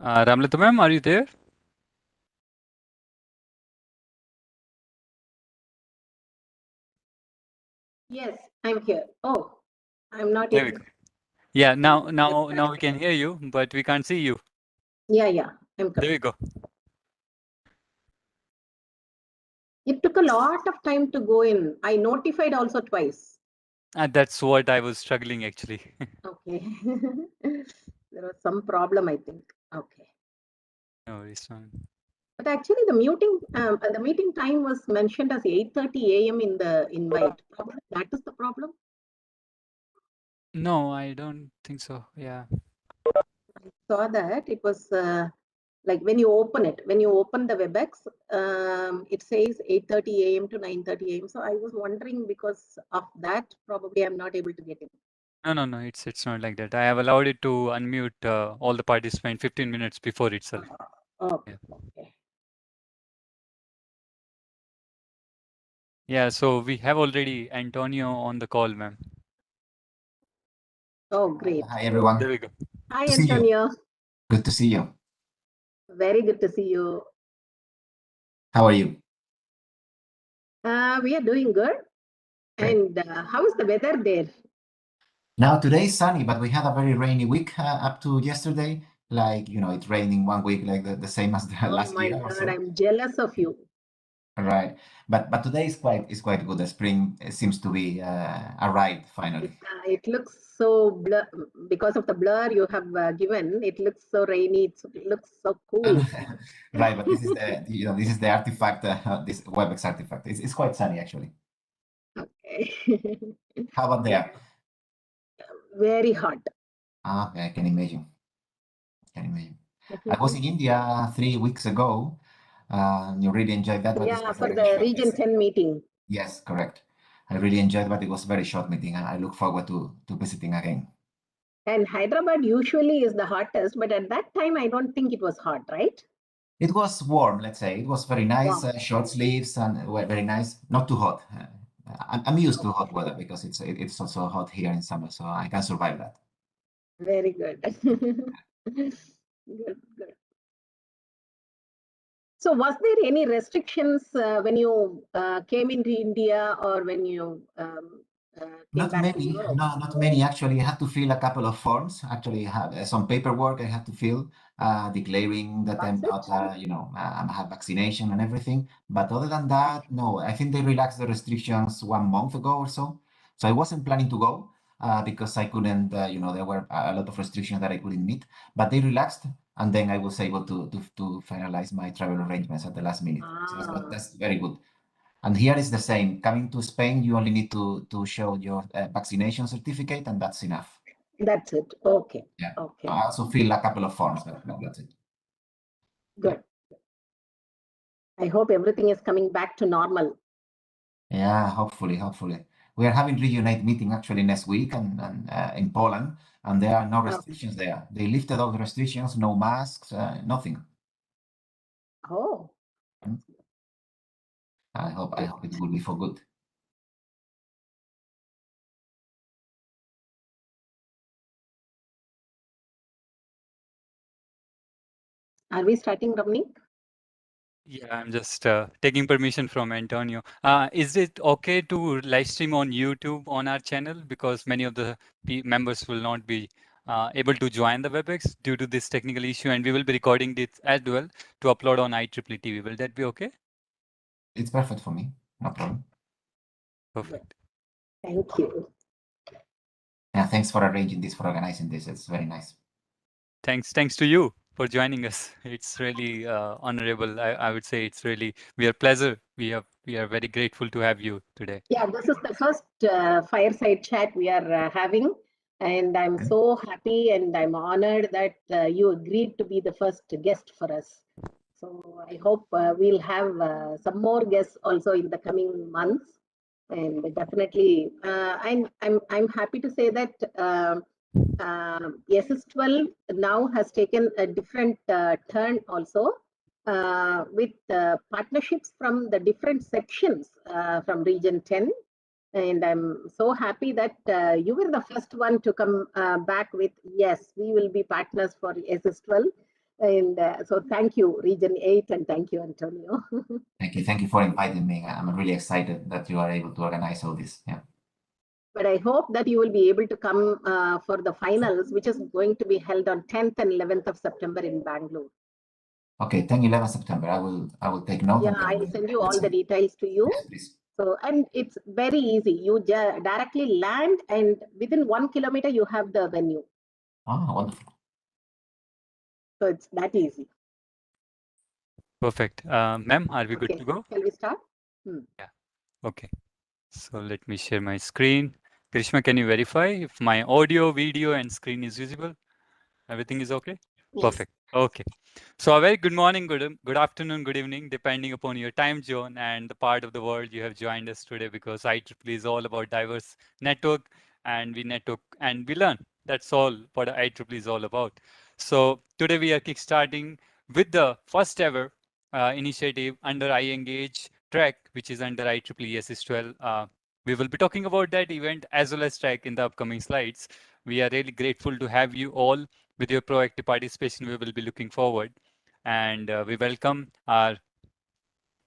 Ramlata ma'am, are you there? Yes, I'm here. Oh, I'm not There we able. go. Yeah, now we can hear you, but we can't see you. Yeah, I'm There coming. we go. It took a lot of time to go in. I notified also twice. That's what I was struggling actually. Okay. There was some problem, I think. Okay. No worries, ma'am. But actually, the meeting time was mentioned as 8:30 a.m. in the invite. Probably that is the problem. No, I don't think so. Yeah. I saw that it was like when you open the WebEx, it says 8:30 a.m. to 9:30 a.m. So I was wondering because of that, probably I'm not able to get in. No, it's not like that. I have allowed it to unmute all the participants 15 minutes before itself. Okay. Yeah. Okay. Yeah, so we have already Antonio on the call, ma'am. Oh, great. Hi, everyone. There we go. Hi, Good to see you. Antonio. Good to see you. Very good to see you. How are you? We are doing good. Great. And how is the weather there? Now, today is sunny, but we had a very rainy week up to yesterday. Like, it's raining one week, like the same as the Oh last my year or God, so. I'm jealous of you. Right. But today is quite good. The spring seems to be arrived finally. It looks so blur because of the blur you have given. It looks so rainy. It looks so cool. Right, but this is this is the artifact, this WebEx artifact. It's quite sunny actually. Okay. How about there? Very hot. Ah, okay, I can imagine. Can imagine. I was in India 3 weeks ago. You really enjoyed that, but it Yeah, was a for very the short Region visit. 10 meeting. Yes, correct. I really enjoyed, but it was a very short meeting. I look forward to visiting again. And Hyderabad usually is the hottest, but at that time I don't think it was hot, right? It was warm, let's say. It was very nice, Wow. short sleeves and very nice, not too hot. I'm used to hot weather because it's also hot here in summer, so I can survive that. Very good. Good, good. So, was there any restrictions when you came into India or when you came Not back to many, Europe? no, not many. Actually, I had to fill a couple of forms. Actually, I had some paperwork I had to fill, declaring that I'm That's it? not, I have vaccination and everything. But other than that, no. I think they relaxed the restrictions 1 month ago or so. So I wasn't planning to go because I couldn't, there were a lot of restrictions that I couldn't meet. But they relaxed, and then I was able to finalize my travel arrangements at the last minute. So Ah, that's very good. And here is the same. Coming to Spain, you only need to show your vaccination certificate, and that's enough. that's it. Okay. Yeah. Okay. I also fill a couple of forms, but that's it. Good. I hope everything is coming back to normal. Yeah, hopefully. We are having Reunite meeting actually next week and in Poland, and there are no restrictions there. They lifted all the restrictions, no masks, nothing. Oh, I hope it will be for good. are we starting, Ramnik? Yeah, I'm just taking permission from Antonio. Is it okay to live stream on YouTube on our channel? Because many of the members will not be able to join the WebEx due to this technical issue, and we will be recording this as well to upload on IEEE TV. Will that be okay? It's perfect for me. No problem. Perfect. Thank you. Yeah, thanks for arranging this, for organizing this. It's very nice. Thanks to you for joining us. It's really honorable. I would say it's really we are very grateful to have you today. Yeah, this is the first fireside chat we are having, and I'm so happy and I'm honored that you agreed to be the first guest for us. So I hope we'll have some more guests also in the coming months, and definitely, I'm happy to say that YESIST12 now has taken a different turn also with partnerships from the different sections from Region 10. And I'm so happy that you were the first one to come back with, yes, we will be partners for YESIST12. And so thank you, Region 8, and thank you, Antonio. Thank you for inviting me. I'm really excited that you are able to organize all this. Yeah. But I hope that you will be able to come for the finals, which is going to be held on 10th and 11th of September in Bangalore. Okay, 10, 11 September. I will take note Yeah, and then I'll send you let's all the say. details to you. Yes, please. So, and it's very easy. You directly land, and within 1 kilometer, you have the venue. Ah, wonderful. So it's that easy. Perfect. Ma'am, are we good Okay, to go? shall we start? Yeah. Okay. So let me share my screen. Krishma, can you verify if my audio, video, and screen is visible? Everything is okay? Yes. Perfect. Okay. So a very good morning, good afternoon, good evening, depending upon your time zone and the part of the world you have joined us today, because IEEE is all about diverse network, and we network and we learn. That's all what IEEE is all about. So today we are kickstarting with the first ever initiative under iEngage track, which is under IEEE YESIST12. We will be talking about that event as well as track in the upcoming slides. We are really grateful to have you all with your proactive participation. We will be looking forward. And we welcome our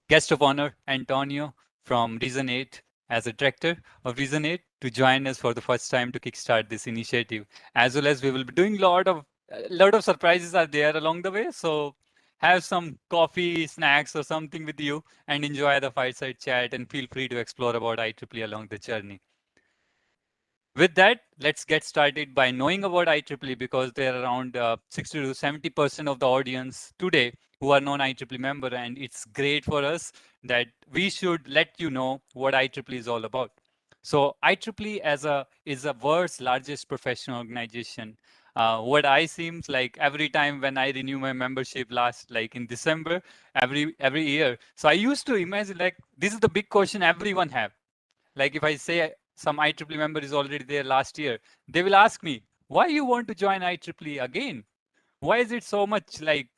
guest of honor, Antonio from Reason 8, as a director of Reason 8, to join us for the first time to kickstart this initiative. As well as we will be doing a lot of surprises are there along the way. So have some coffee, snacks, or something with you and enjoy the fireside chat, and feel free to explore about IEEE along the journey. With that, let's get started by knowing about IEEE, because there are around 60 to 70% of the audience today who are non-IEEE member, and it's great for us that we should let you know what IEEE is all about. So IEEE is a world's largest professional organization. What I seems like every time when I renew my membership like in December, every year. So I used to imagine like this is the big question everyone have. Like if I say some IEEE member is already there last year, they will ask me, why you want to join IEEE again? Why is it so much like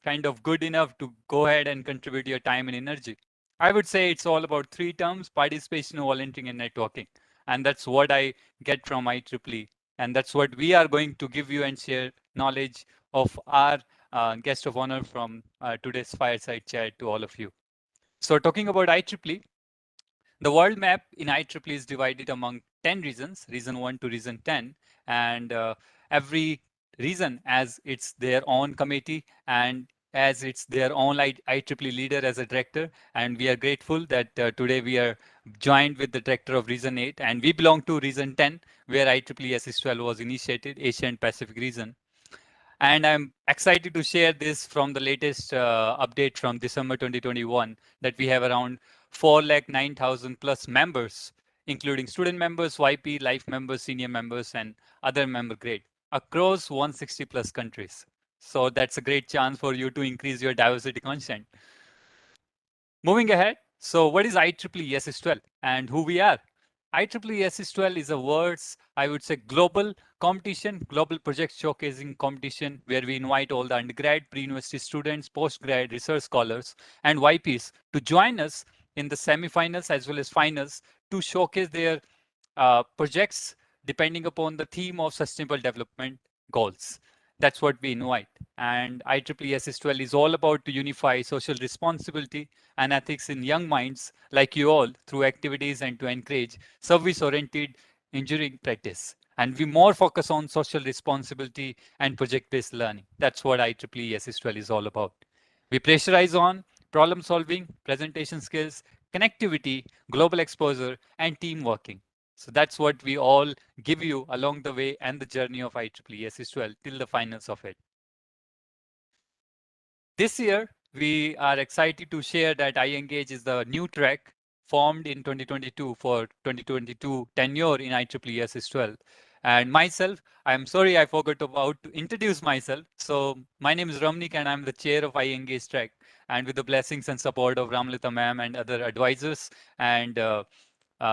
kind of good enough to go ahead and contribute your time and energy? I would say it's all about three terms: participation, volunteering, and networking. And that's what I get from IEEE. And that's what we are going to give you and share knowledge of our guest of honor from today's fireside chat to all of you. So talking about IEEE, the world map in IEEE is divided among 10 regions, region 1 to region 10, and every region as it's their own committee and as it's their own IEEE leader as a director. And we are grateful that today we are joined with the director of region 8, and we belong to region 10, where IEEE SS12 was initiated, Asia and Pacific region. And I'm excited to share this from the latest update from December 2021, that we have around 4,09,000 plus members, including student members, YP, life members, senior members, and other member grade across 160 plus countries. So that's a great chance for you to increase your diversity content. Moving ahead, so what is IEEE SS12 and who we are? IEEE SS12 is a world's, I would say, global competition, global project showcasing competition, where we invite all the undergrad, pre-university students, post-grad, research scholars, and YPs to join us in the semifinals as well as finals to showcase their projects depending upon the theme of sustainable development goals. That's what we invite. And IEEE SS12 is all about to unify social responsibility and ethics in young minds like you all through activities, and to encourage service-oriented engineering practice. And we more focus on social responsibility and project-based learning. That's what IEEE SS12 is all about. We pressurize on problem solving, presentation skills, connectivity, global exposure, and team working. So that's what we all give you along the way and the journey of IEEE SS12 till the finals of it. This year, we are excited to share that iEngage is the new track formed in 2022 for 2022 tenure in IEEE SS12. And myself, I'm sorry I forgot about to introduce myself. So my name is Ramnik and I'm the chair of iEngage track. And with the blessings and support of Ramlita ma'am and other advisors and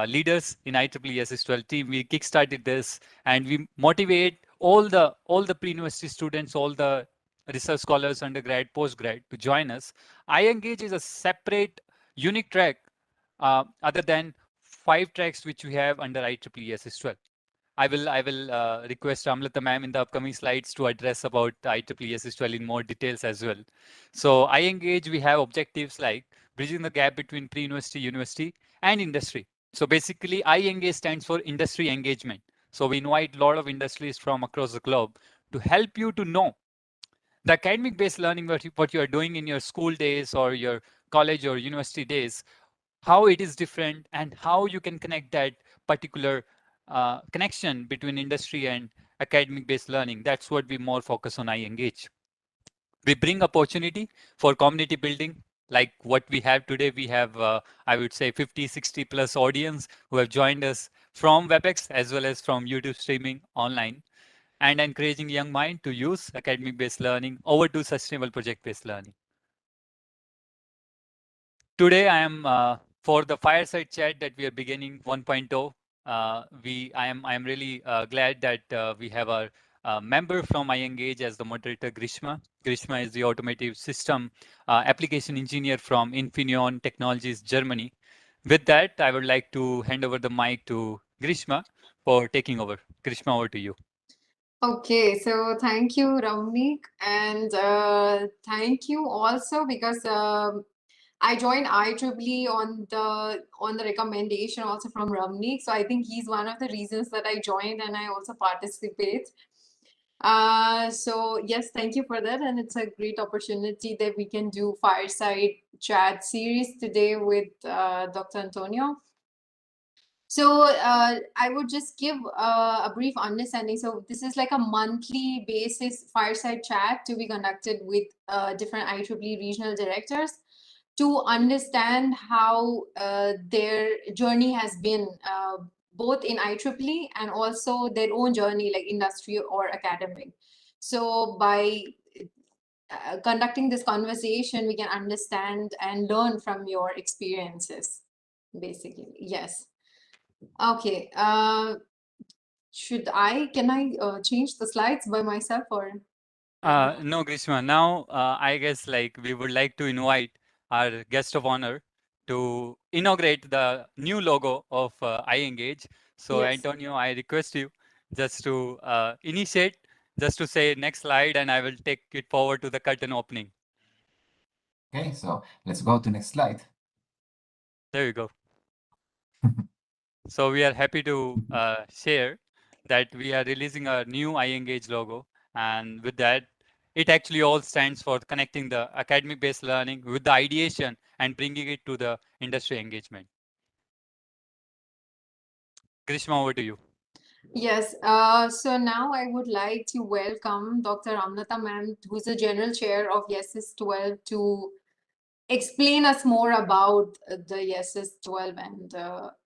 leaders in IEEE SS12 team, we kickstarted this, and we motivate all the pre-university students, all the research scholars, undergrad, postgrad to join us. iEngage is a separate, unique track other than 5 tracks which we have under IEEE SS12. I will request Ramlata ma'am in the upcoming slides to address about IEEE YESIST12 in more details as well. So iEngage, we have objectives like bridging the gap between pre-university, university, and industry. So basically, iEngage stands for industry engagement. So we invite a lot of industries from across the globe to help you to know the academic based learning what you are doing in your school days or your college or university days, how it is different and how you can connect that particular connection between industry and academic based learning. That's what we more focus on iEngage. We bring opportunity for community building like what we have today. We have I would say 50-60 plus audience who have joined us from WebEx as well as from YouTube streaming online, and encouraging young mind to use academic based learning over to sustainable project based learning. Today I am for the fireside chat that we are beginning 1.0. I am really glad that we have our member from iEngage as the moderator, Grishma. Grishma is the automotive system application engineer from Infineon Technologies, Germany. With that, I would like to hand over the mic to Grishma for taking over. Grishma, over to you. Okay, so thank you, Ramnik, and thank you also because I joined IEEE on the recommendation also from Ramnik. So I think he's one of the reasons that I joined and I also participate. So yes, thank you for that, and it's a great opportunity that we can do fireside chat series today with Dr. Antonio. So I would just give a brief understanding. So this is like a monthly basis fireside chat to be conducted with different IEEE regional directors to understand how their journey has been both in IEEE and also their own journey like industry or academic. So by conducting this conversation, we can understand and learn from your experiences, basically. Yes. Okay. Can I change the slides by myself or? No, Grishma. Now, I guess like we would like to invite our guest of honor to inaugurate the new logo of iEngage. So, Yes. Antonio, I request you just to initiate, just to say next slide, and I will take it forward to the curtain opening. Okay, so let's go to next slide. There you go. So we are happy to share that we are releasing a new iEngage logo. And with that, it actually all stands for connecting the academic-based learning with the ideation and bringing it to the industry engagement. Grishma, over to you. Yes. So now I would like to welcome Dr. Ramlata ma'am, who's the general chair of YESIST12, to explain us more about the YESIST12 and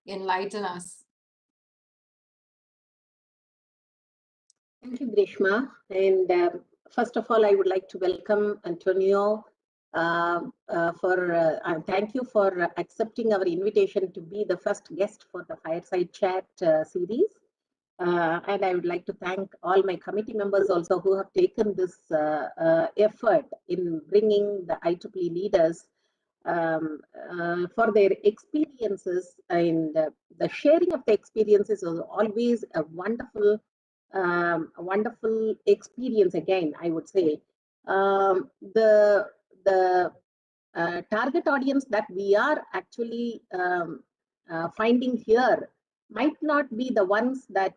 enlighten us. Thank you, Grishma. And first of all, I would like to welcome Antonio thank you for accepting our invitation to be the first guest for the Fireside Chat series. And I would like to thank all my committee members also who have taken this effort in bringing the IEEE leaders for their experiences, and the sharing of the experiences is always a wonderful experience. Again, I would say the target audience that we are actually finding here might not be the ones that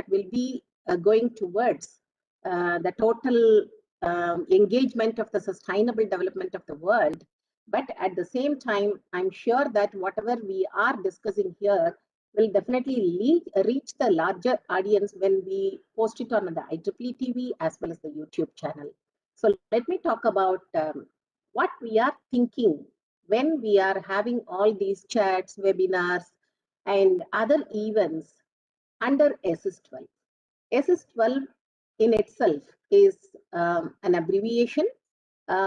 will be going towards the total engagement of the sustainable development of the world. But at the same time, I'm sure that whatever we are discussing here will definitely reach the larger audience when we post it on the IEEE TV as well as the YouTube channel. So let me talk about what we are thinking when we are having all these chats, webinars, and other events under YESIST12. YESIST12 in itself is an abbreviation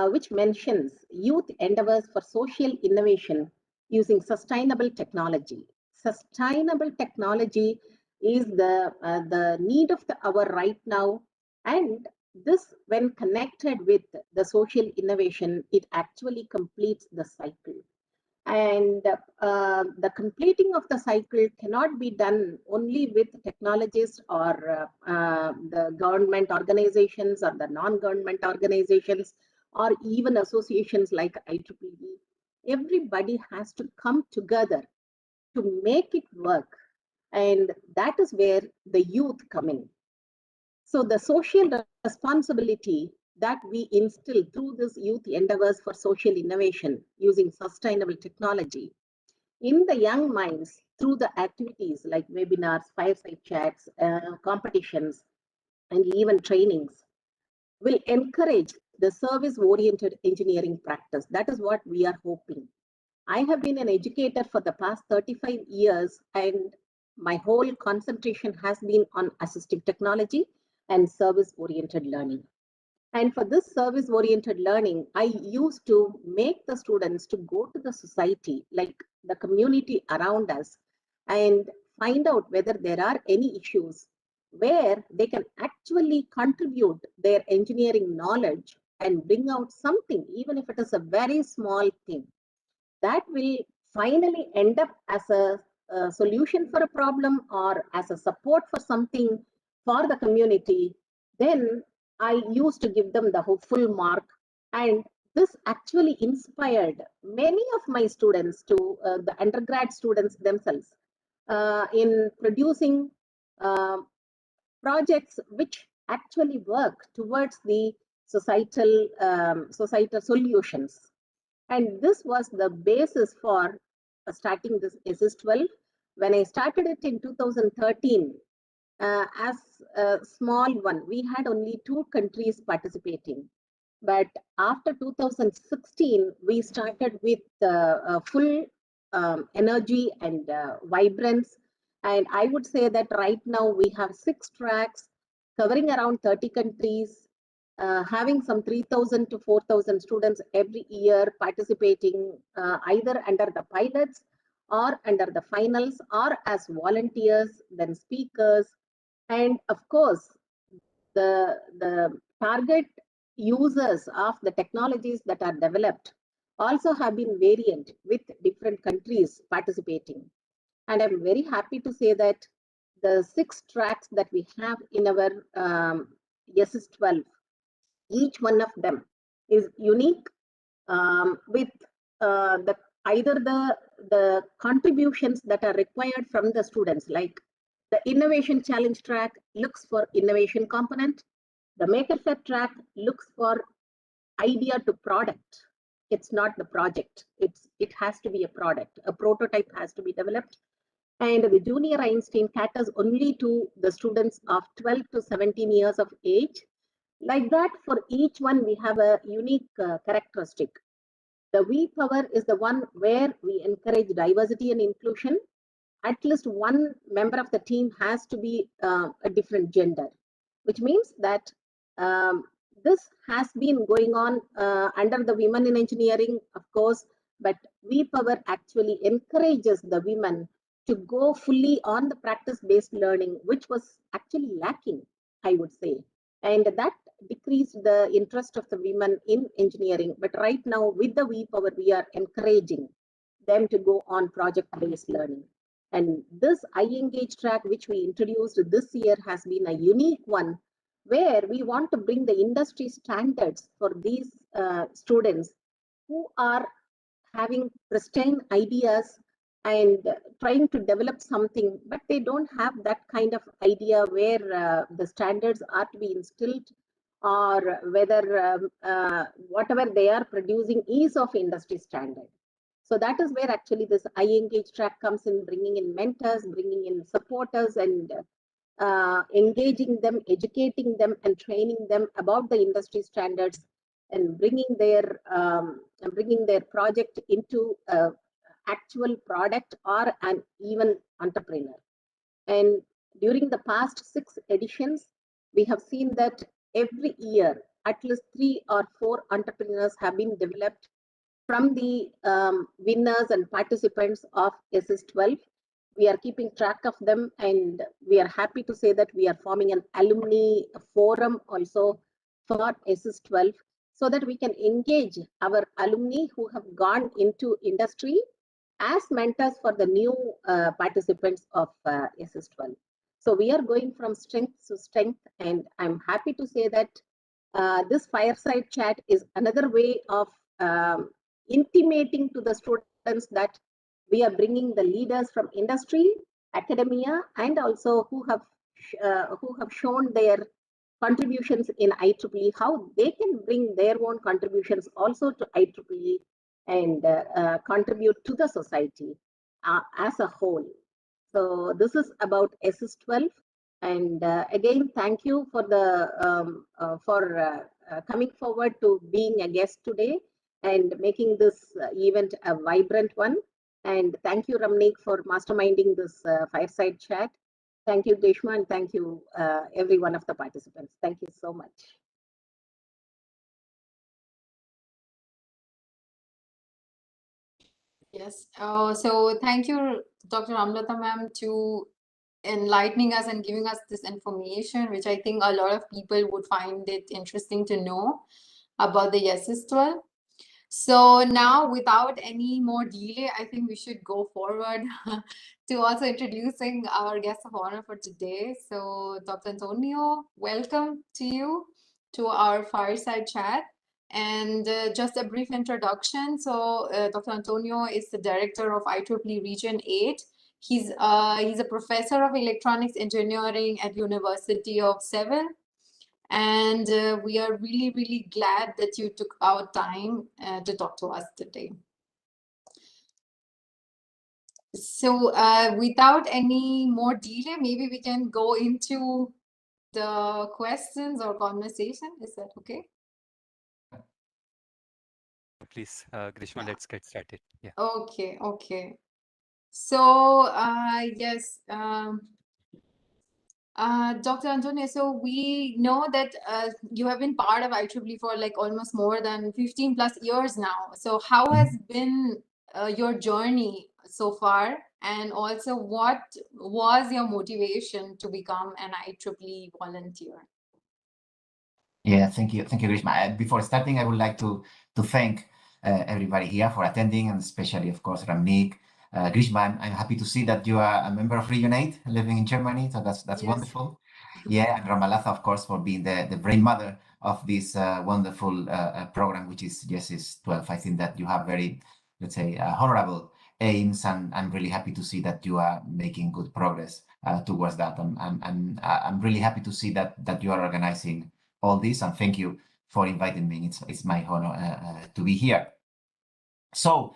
which mentions youth endeavors for social innovation using sustainable technology. Sustainable technology is the need of the hour right now, and this, when connected with the social innovation, it actually completes the cycle. And the completing of the cycle cannot be done only with technologists or the government organizations or the non-government organizations or even associations like IEEE. Everybody has to come together to make it work. And that is where the youth come in. So the social responsibility that we instill through this youth endeavors for social innovation using sustainable technology in the young minds through the activities like webinars, fireside chats, competitions, and even trainings will encourage the service-oriented engineering practice. That is what we are hoping. I have been an educator for the past 35 years, and my whole concentration has been on assistive technology and service-oriented learning. And for this service-oriented learning, I used to make the students to go to the society, like the community around us, and find out whether there are any issues where they can actually contribute their engineering knowledge and bring out something, even if it is a very small thing that will finally end up as a solution for a problem or as a support for something for the community, then I used to give them the full mark. And this actually inspired many of my students to the undergrad students themselves in producing uh, projects which actually work towards the societal solutions. And this was the basis for starting this YESIST12. When I started it in 2013, as a small one, we had only 2 countries participating. But after 2016, we started with full energy and vibrance. And I would say that right now we have 6 tracks covering around 30 countries, having some 3,000 to 4,000 students every year participating either under the pilots or under the finals or as volunteers, then speakers. And of course, the target users of the technologies that are developed also have been variant with different countries participating. And I'm very happy to say that the 6 tracks that we have in our YESIST12, each one of them is unique with the either the contributions that are required from the students, like the innovation challenge track looks for innovation component, the maker fair track looks for idea to product. It's not the project, it has to be a product, a prototype has to be developed. And the junior Einstein caters only to the students of 12 to 17 years of age. Like that, for each one, we have a unique characteristic. The V power is the one where we encourage diversity and inclusion. At least one member of the team has to be a different gender, which means that um, this has been going on under the Women in Engineering, of course, but V power actually encourages the women to go fully on the practice-based learning, which was actually lacking, I would say. And that decreased the interest of the women in engineering. But right now, with the V power, we are encouraging them to go on project-based learning. And this iEngage track, which we introduced this year, has been a unique one where we want to bring the industry standards for these students who are having pristine ideas and trying to develop something, but they don't have that kind of idea where the standards are to be instilled or whether whatever they are producing is of industry standard. So that is where actually this iEngage track comes in, bringing in mentors, bringing in supporters, and engaging them, educating them, and training them about the industry standards, and bringing their project into actual product or an even entrepreneur. And during the past 6 editions, we have seen that every year at least 3 or 4 entrepreneurs have been developed from the winners and participants of YESIST12. We are keeping track of them, and we are happy to say that we are forming an alumni forum also for YESIST12. so that we can engage our alumni who have gone into industry as mentors for the new participants of YESIST12. So we are going from strength to strength, and I'm happy to say that this fireside chat is another way of intimating to the students that we are bringing the leaders from industry, academia, and also who have shown their contributions in IEEE, how they can bring their own contributions also to IEEE and contribute to the society as a whole. So this is about YESIST12. And again, thank you for coming forward to being a guest today and making this event a vibrant one. And thank you, Ramnik, for masterminding this fireside chat. Thank you, Deshma, and thank you, every one of the participants. Thank you so much. Yes. So thank you, Dr. Amlata ma'am, to enlightening us and giving us this information, which I think a lot of people would find it interesting to know about the YESIS12. So now, without any more delay, I think we should go forward to also introducing our guest of honor for today. So Dr. Antonio, welcome to you to our fireside chat. And just a brief introduction. So Dr. Antonio is the director of IEEE Region 8. He's a professor of electronics engineering at University of Seville. And we are really, really glad that you took our time to talk to us today. So without any more delay, maybe we can go into the questions or conversation. Is that okay? Please, Grishma, let's get started. Yeah. Okay, okay. So yes, Dr. Antonio, so we know that you have been part of IEEE for like almost more than 15 plus years now. So how has been your journey so far? And also, what was your motivation to become an IEEE volunteer? Yeah, thank you, Grishma. Before starting, I would like to thank everybody here for attending, and especially, of course, Ramnik. Grishma, I'm happy to see that you are a member of Region 8 living in Germany, so that's Yes. wonderful. Yeah, and Ramalatha, of course, for being the brain mother of this wonderful program, which is YESIS12. I think that you have very, let's say, honorable aims, and I'm really happy to see that you are making good progress towards that. I'm really happy to see that you are organizing all this, and thank you for inviting me. It's my honor to be here. So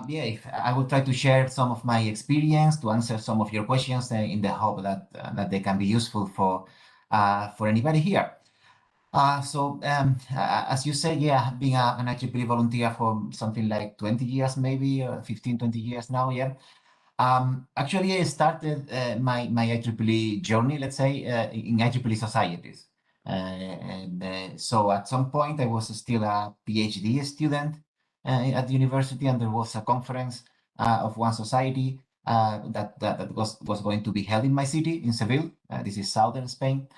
yeah, I will try to share some of my experience to answer some of your questions in the hope that they can be useful for anybody here. As you say, yeah, I've been an IEEE volunteer for something like 20 years, maybe 15, 20 years now, yeah. Actually, I started my IEEE journey, let's say, in IEEE societies. So at some point, I was still a PhD student at the university, and there was a conference of one society that was going to be held in my city, in Seville. This is southern Spain.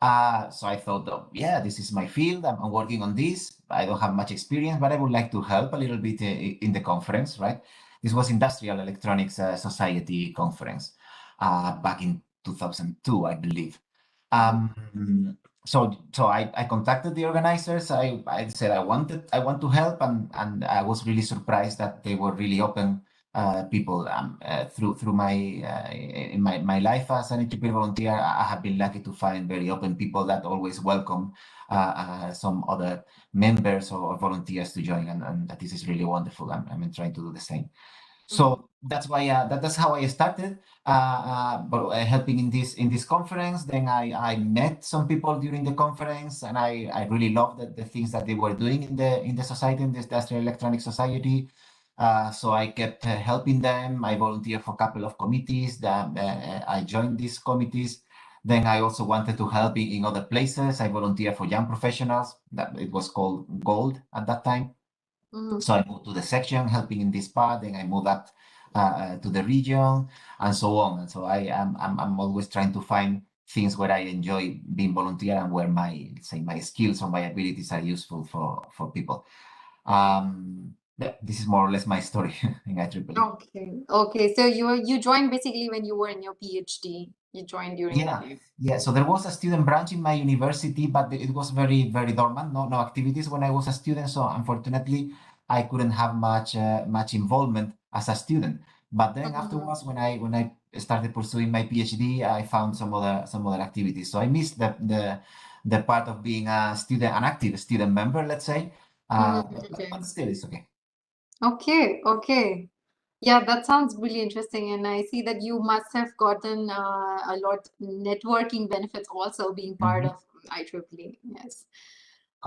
So I thought, oh, yeah, this is my field. I'm working on this. I don't have much experience, but I would like to help a little bit in the conference, right? This was Industrial Electronics Society conference back in 2002, I believe. So I contacted the organizers. I said I want to help, and I was really surprised that they were really open people. Through my life as an IEEE volunteer, I have been lucky to find very open people that always welcome some other members or volunteers to join, and that this is really wonderful. I'm trying to do the same. So that's why that's how I started, but helping in this conference. Then I met some people during the conference, and I really loved the things that they were doing in the society, in the Industrial Electronics Society. So I kept helping them. I volunteered for a couple of committees. That I joined these committees. Then I also wanted to help in other places. I volunteered for young professionals. That it was called Gold at that time. So I moved to the section, helping in this part. Then I moved up to the region, and so on. And so I'm always trying to find things where I enjoy being volunteer and where my, say, my skills or my abilities are useful for people. This is more or less my story in IEEE. Okay. Okay. So you joined basically when you were in your PhD. You joined during Yeah, that. yeah. So there was a student branch in my university, but it was very, very dormant. No activities when I was a student. So unfortunately, I couldn't have much involvement as a student. But then Mhm. afterwards, when I started pursuing my PhD, I found some other activities. So I missed the part of being a student, an active student member, let's say. But Okay. still, it's okay. Okay. Okay. Yeah, that sounds really interesting. And I see that you must have gotten a lot networking benefits also being part Mhm. of IEEE. Yes.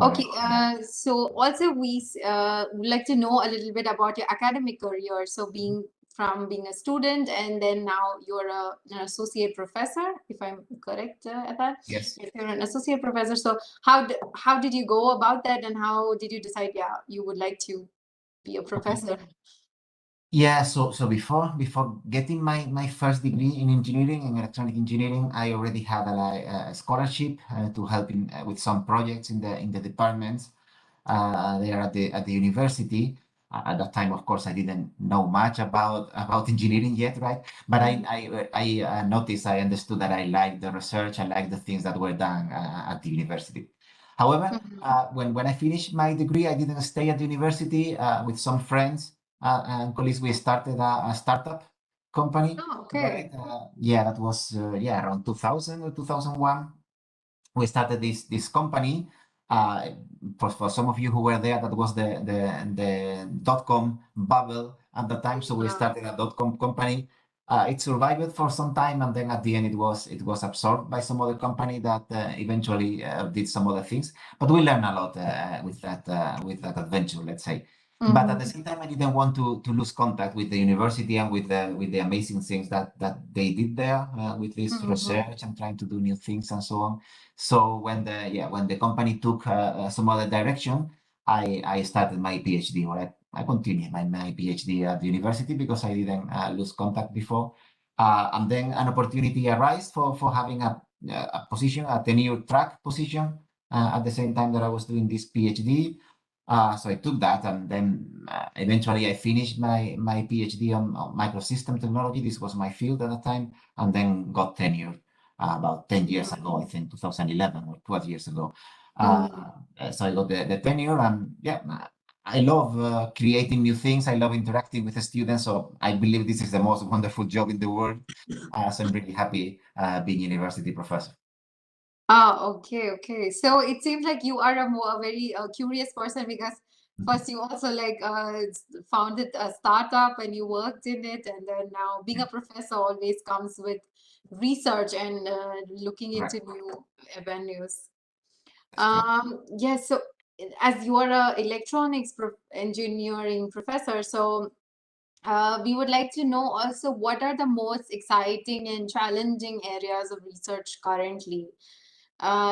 Okay. Correct. Yeah. So also would like to know a little bit about your academic career. So being a student and then now you're an associate professor, if I'm correct at that. Yes. If you're an associate professor, so how did you go about that and how did you decide, yeah, you would like to be a Okay. professor? Yeah, so before getting my first degree in engineering, in electronic engineering, I already had a scholarship to help with some projects in the departments there at the university. At that time, of course, I didn't know much about engineering yet, right? But I noticed, I understood that I liked the research, I liked the things that were done at the university. However, Mhm. when I finished my degree, I didn't stay at the university. With some friends and colleagues, we started a startup company, Oh, right? okay. Yeah, that was around 2000 or 2001. We started this company. Uh, for some of you who were there, that was the dot-com bubble at the time. So we Yeah. started a dot-com company. It survived for some time, and then at the end, it was absorbed by some other company that eventually did some other things. But we learned a lot with that adventure, let's say. But at the Mm-hmm. same time, I didn't want to lose contact with the university and with the amazing things that they did there with this Mm-hmm. research and trying to do new things and so on. So when the company took some other direction, I started my PhD, or I continued my PhD at the university because I didn't lose contact before. And then an opportunity arose for having a position, a tenure track position, at the same time that I was doing this PhD. So I took that, and then eventually I finished my PhD on microsystem technology. This was my field at the time, and then got tenure about 10 years ago, I think 2011 or 12 years ago. Mm-hmm. So I got the tenure, and yeah, I love creating new things. I love interacting with the students. So I believe this is the most wonderful job in the world. So I'm really happy being university professor. Ah, okay, okay. So it seems like you are a very curious person because first you also like founded a startup and you worked in it, and then now being a professor always comes with research and looking Right. into new avenues. That's true. Yes, so as you are a electronics engineering professor, so we would like to know also what are the most exciting and challenging areas of research currently.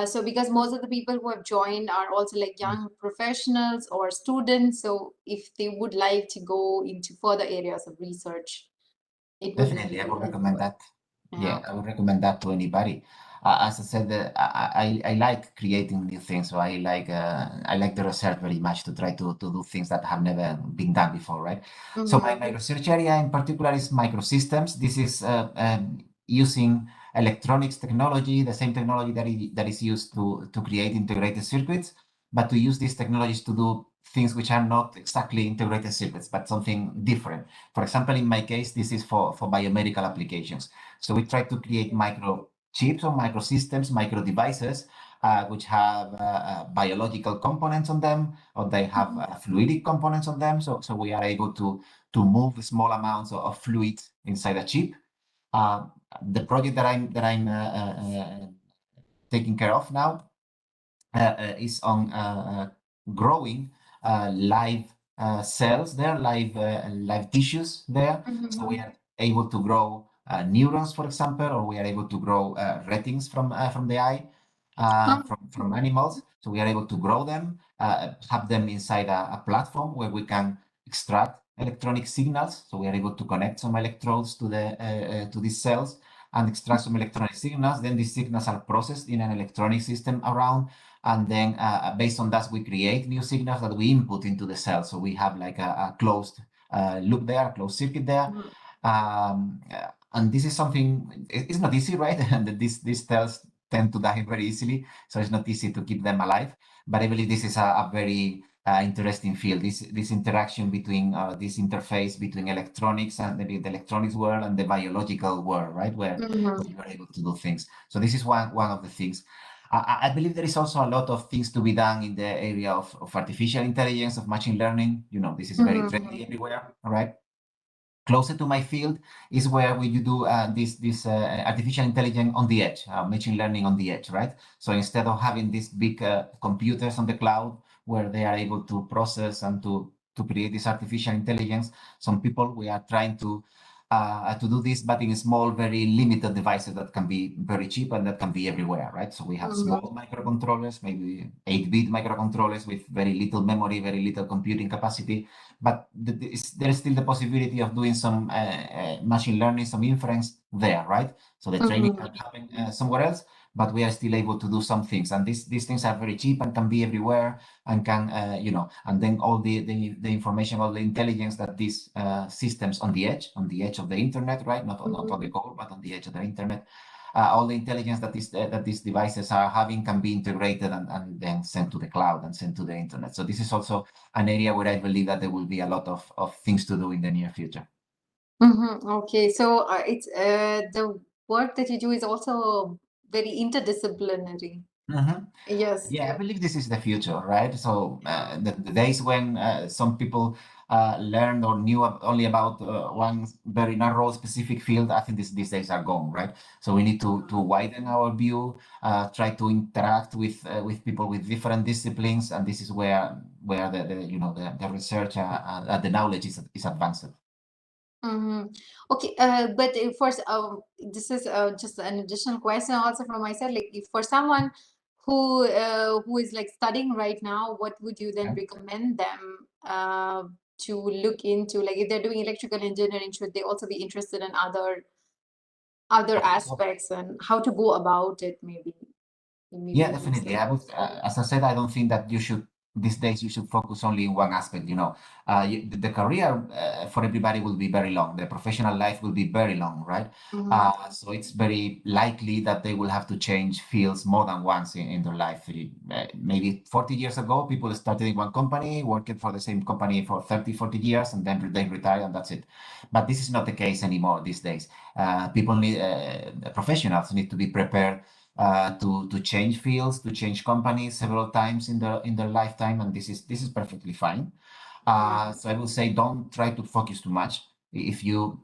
So because most of the people who have joined are also like young professionals or students, so if they would like to go into further areas of research, it would be Definitely, I really would recommend helpful. that. Yeah. Yeah, I would recommend that to anybody. As I said, I like creating new things. So I like the research very much to try to do things that have never been done before, right? So my Mm-hmm. research area in particular is microsystems. This is using electronics technology, the same technology that is used to create integrated circuits, but to use these technologies to do things which are not exactly integrated circuits, but something different. For example, in my case, this is for biomedical applications. So we try to create micro chips or microsystems, micro devices, which have biological components on them, or they have fluidic components on them. So we are able to move small amounts of fluid inside a chip. Uh, the project that I'm taking care of now is on growing live cells there, live tissues there. So we Mm-hmm. are able to grow neurons, for example, or we are able to grow retins from the eye, from animals. So we are able to grow them, have them inside a platform where we can extract electronic signals. So we are able to connect some electrodes to these cells and extract some electronic signals. Then these signals are processed in an electronic system around, and then based on that, we create new signals that we input into the cell. So we have like a closed loop there, a closed circuit there. And this is something, it's not easy, right? And these cells tend to die very easily, so it's not easy to keep them alive. But I believe this is a very interesting field. This interaction between this interface between electronics and the electronics world and the biological world, right? Where you are able to do things. So this is one of the things. I believe there is also a lot of things to be done in the area of artificial intelligence, of machine learning. You know, this is very trendy everywhere, all right? Closer to my field is where you do this artificial intelligence on the edge, machine learning on the edge, right? So instead of having these big computers on the cloud where they are able to process and to create this artificial intelligence, some people, we are trying to do this, but in small, very limited devices that can be very cheap and that can be everywhere, right? So we have small microcontrollers, maybe 8-bit microcontrollers with very little memory, very little computing capacity, but there is still the possibility of doing some machine learning, some inference there, right? So the training can happen somewhere else, but we are still able to do some things. And these things are very cheap and can be everywhere and can, and then all the information, all the intelligence that these systems on the edge of the internet, right? Not on the core, but on the edge of the internet. All the intelligence that these devices are having can be integrated and then sent to the cloud and sent to the internet. So this is also an area where I believe that there will be a lot of things to do in the near future. Okay, so it's the work that you do is also very interdisciplinary. Yes. Yeah, I believe this is the future, right? So the days when some people learned or knew only about one very narrow specific field, I think these days are gone, right? So we need to widen our view, try to interact with people with different disciplines, and this is where the research the knowledge is advanced. Okay, but first, this is just an additional question also from myself. Like, if for someone who is like studying right now, what would you then Okay. recommend them to look into? Like, if they're doing electrical engineering, should they also be interested in other aspects and how to go about it? Maybe Yeah, you can definitely. say. As I said, I don't think that these days you should focus only in one aspect. The career for everybody will be very long. The professional life will be very long, right? So it's very likely that they will have to change fields more than once in their life. Maybe 40 years ago, people started in one company, working for the same company for 30, 40 years, and then they retire and that's it. But this is not the case anymore these days. Professionals need to be prepared to change fields, to change companies several times in their lifetime, and this is perfectly fine. So I will say don't try to focus too much. If you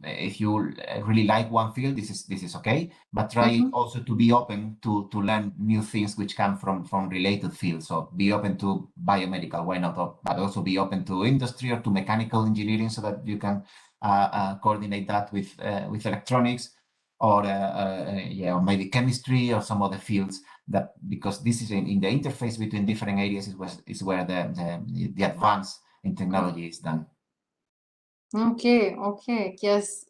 really like one field, this is okay, but try also to be open to learn new things which come from related fields. So be open to biomedical, why not? But also be open to industry or to mechanical engineering, so that you can coordinate that with electronics or maybe chemistry or some other fields, that because this is in the interface between different areas is where the advance in technology is done. Okay, yes.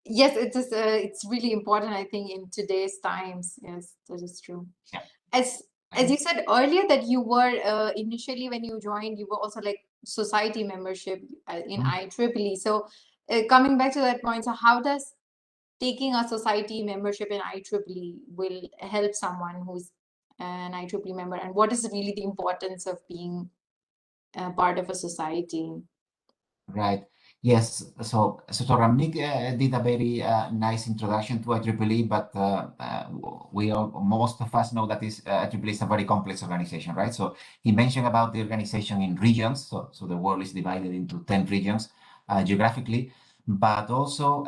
Yes, it is. It's really important, I think, in today's times. Yes, that is true. Yeah. As you said earlier, that you were initially when you joined, you were also like society membership in IEEE. So coming back to that point, so how does taking a society membership in IEEE will help someone who's an IEEE member, and what is really the importance of being part of a society? Right. Yes. So Ramnik did a very nice introduction to IEEE, but most of us know that IEEE is a very complex organization, right? So he mentioned about the organization in regions. So the world is divided into 10 regions geographically, but also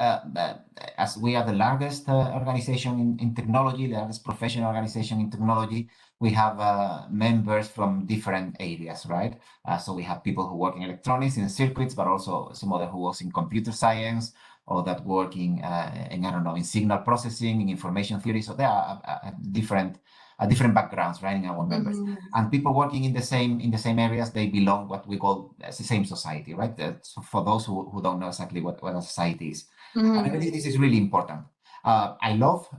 as we are the largest organization in technology, the largest professional organization in technology, we have members from different areas, right? So we have people who work in electronics, in circuits, but also some other who work in computer science or that work in in signal processing, in information theory. So there are different backgrounds, right, in our members. And people working in the same areas, they belong what we call the same society, right? So for those who don't know exactly what a society is. And I believe this is really important. I love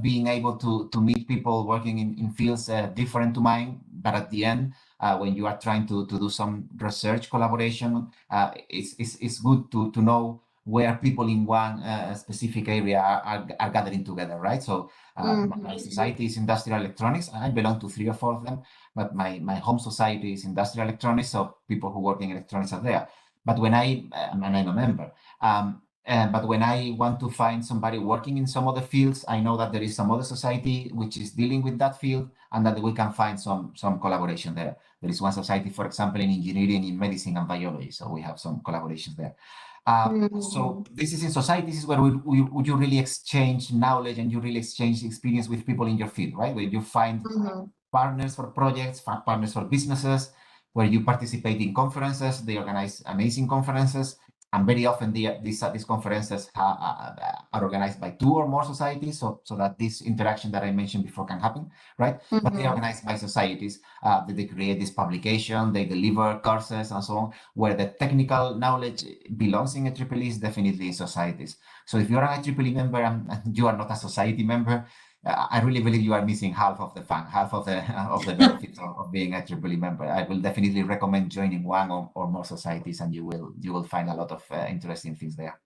being able to meet people working in fields different to mine, but at the end, when you are trying to do some research collaboration, it's good to know where people in one specific area are gathering together, right? So my society is industrial electronics. I belong to 3 or 4 of them, but my home society is industrial electronics, so people who work in electronics are there. But when and I'm a member, but when I want to find somebody working in some other fields, I know that there is some other society which is dealing with that field, and that we can find some collaboration there. There is one society, for example, in engineering, in medicine and biology, so we have some collaborations there. So this is in society. This is where you really exchange knowledge and you really exchange experience with people in your field, right? Where you find partners for projects, partners for businesses, where you participate in conferences. They organize amazing conferences. And very often these conferences are organized by 2 or more societies, so that this interaction that I mentioned before can happen, right? But they are organized by societies. They create this publication, they deliver courses and so on, where the technical knowledge belongs in IEEE is definitely in societies. So if you're an IEEE member and you are not a society member, I really believe you are missing half of the fun, half of the benefits of being a IEEE member. I will definitely recommend joining one or more societies, and you will find a lot of interesting things there.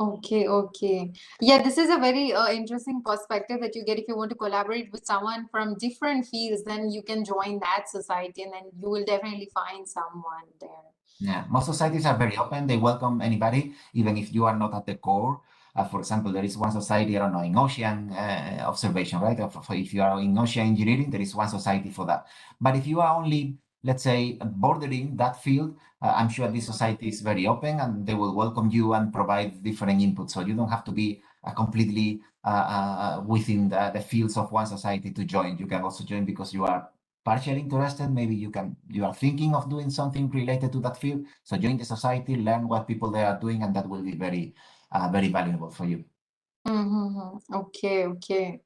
Okay, okay. Yeah, this is a very interesting perspective that you get if you want to collaborate with someone from different fields, then you can join that society and then you will definitely find someone there. Yeah, most societies are very open. They welcome anybody, even if you are not at the core. For example, there is one society, I don't know, in ocean observation, right? If you are in ocean engineering, there is one society for that. But if you are only, let's say, bordering that field, I'm sure this society is very open and they will welcome you and provide different inputs. So you don't have to be completely within the fields of one society to join. You can also join because you are partially interested. Maybe you are thinking of doing something related to that field. So join the society, learn what people there are doing, and that will be very, very valuable for you. Okay, okay.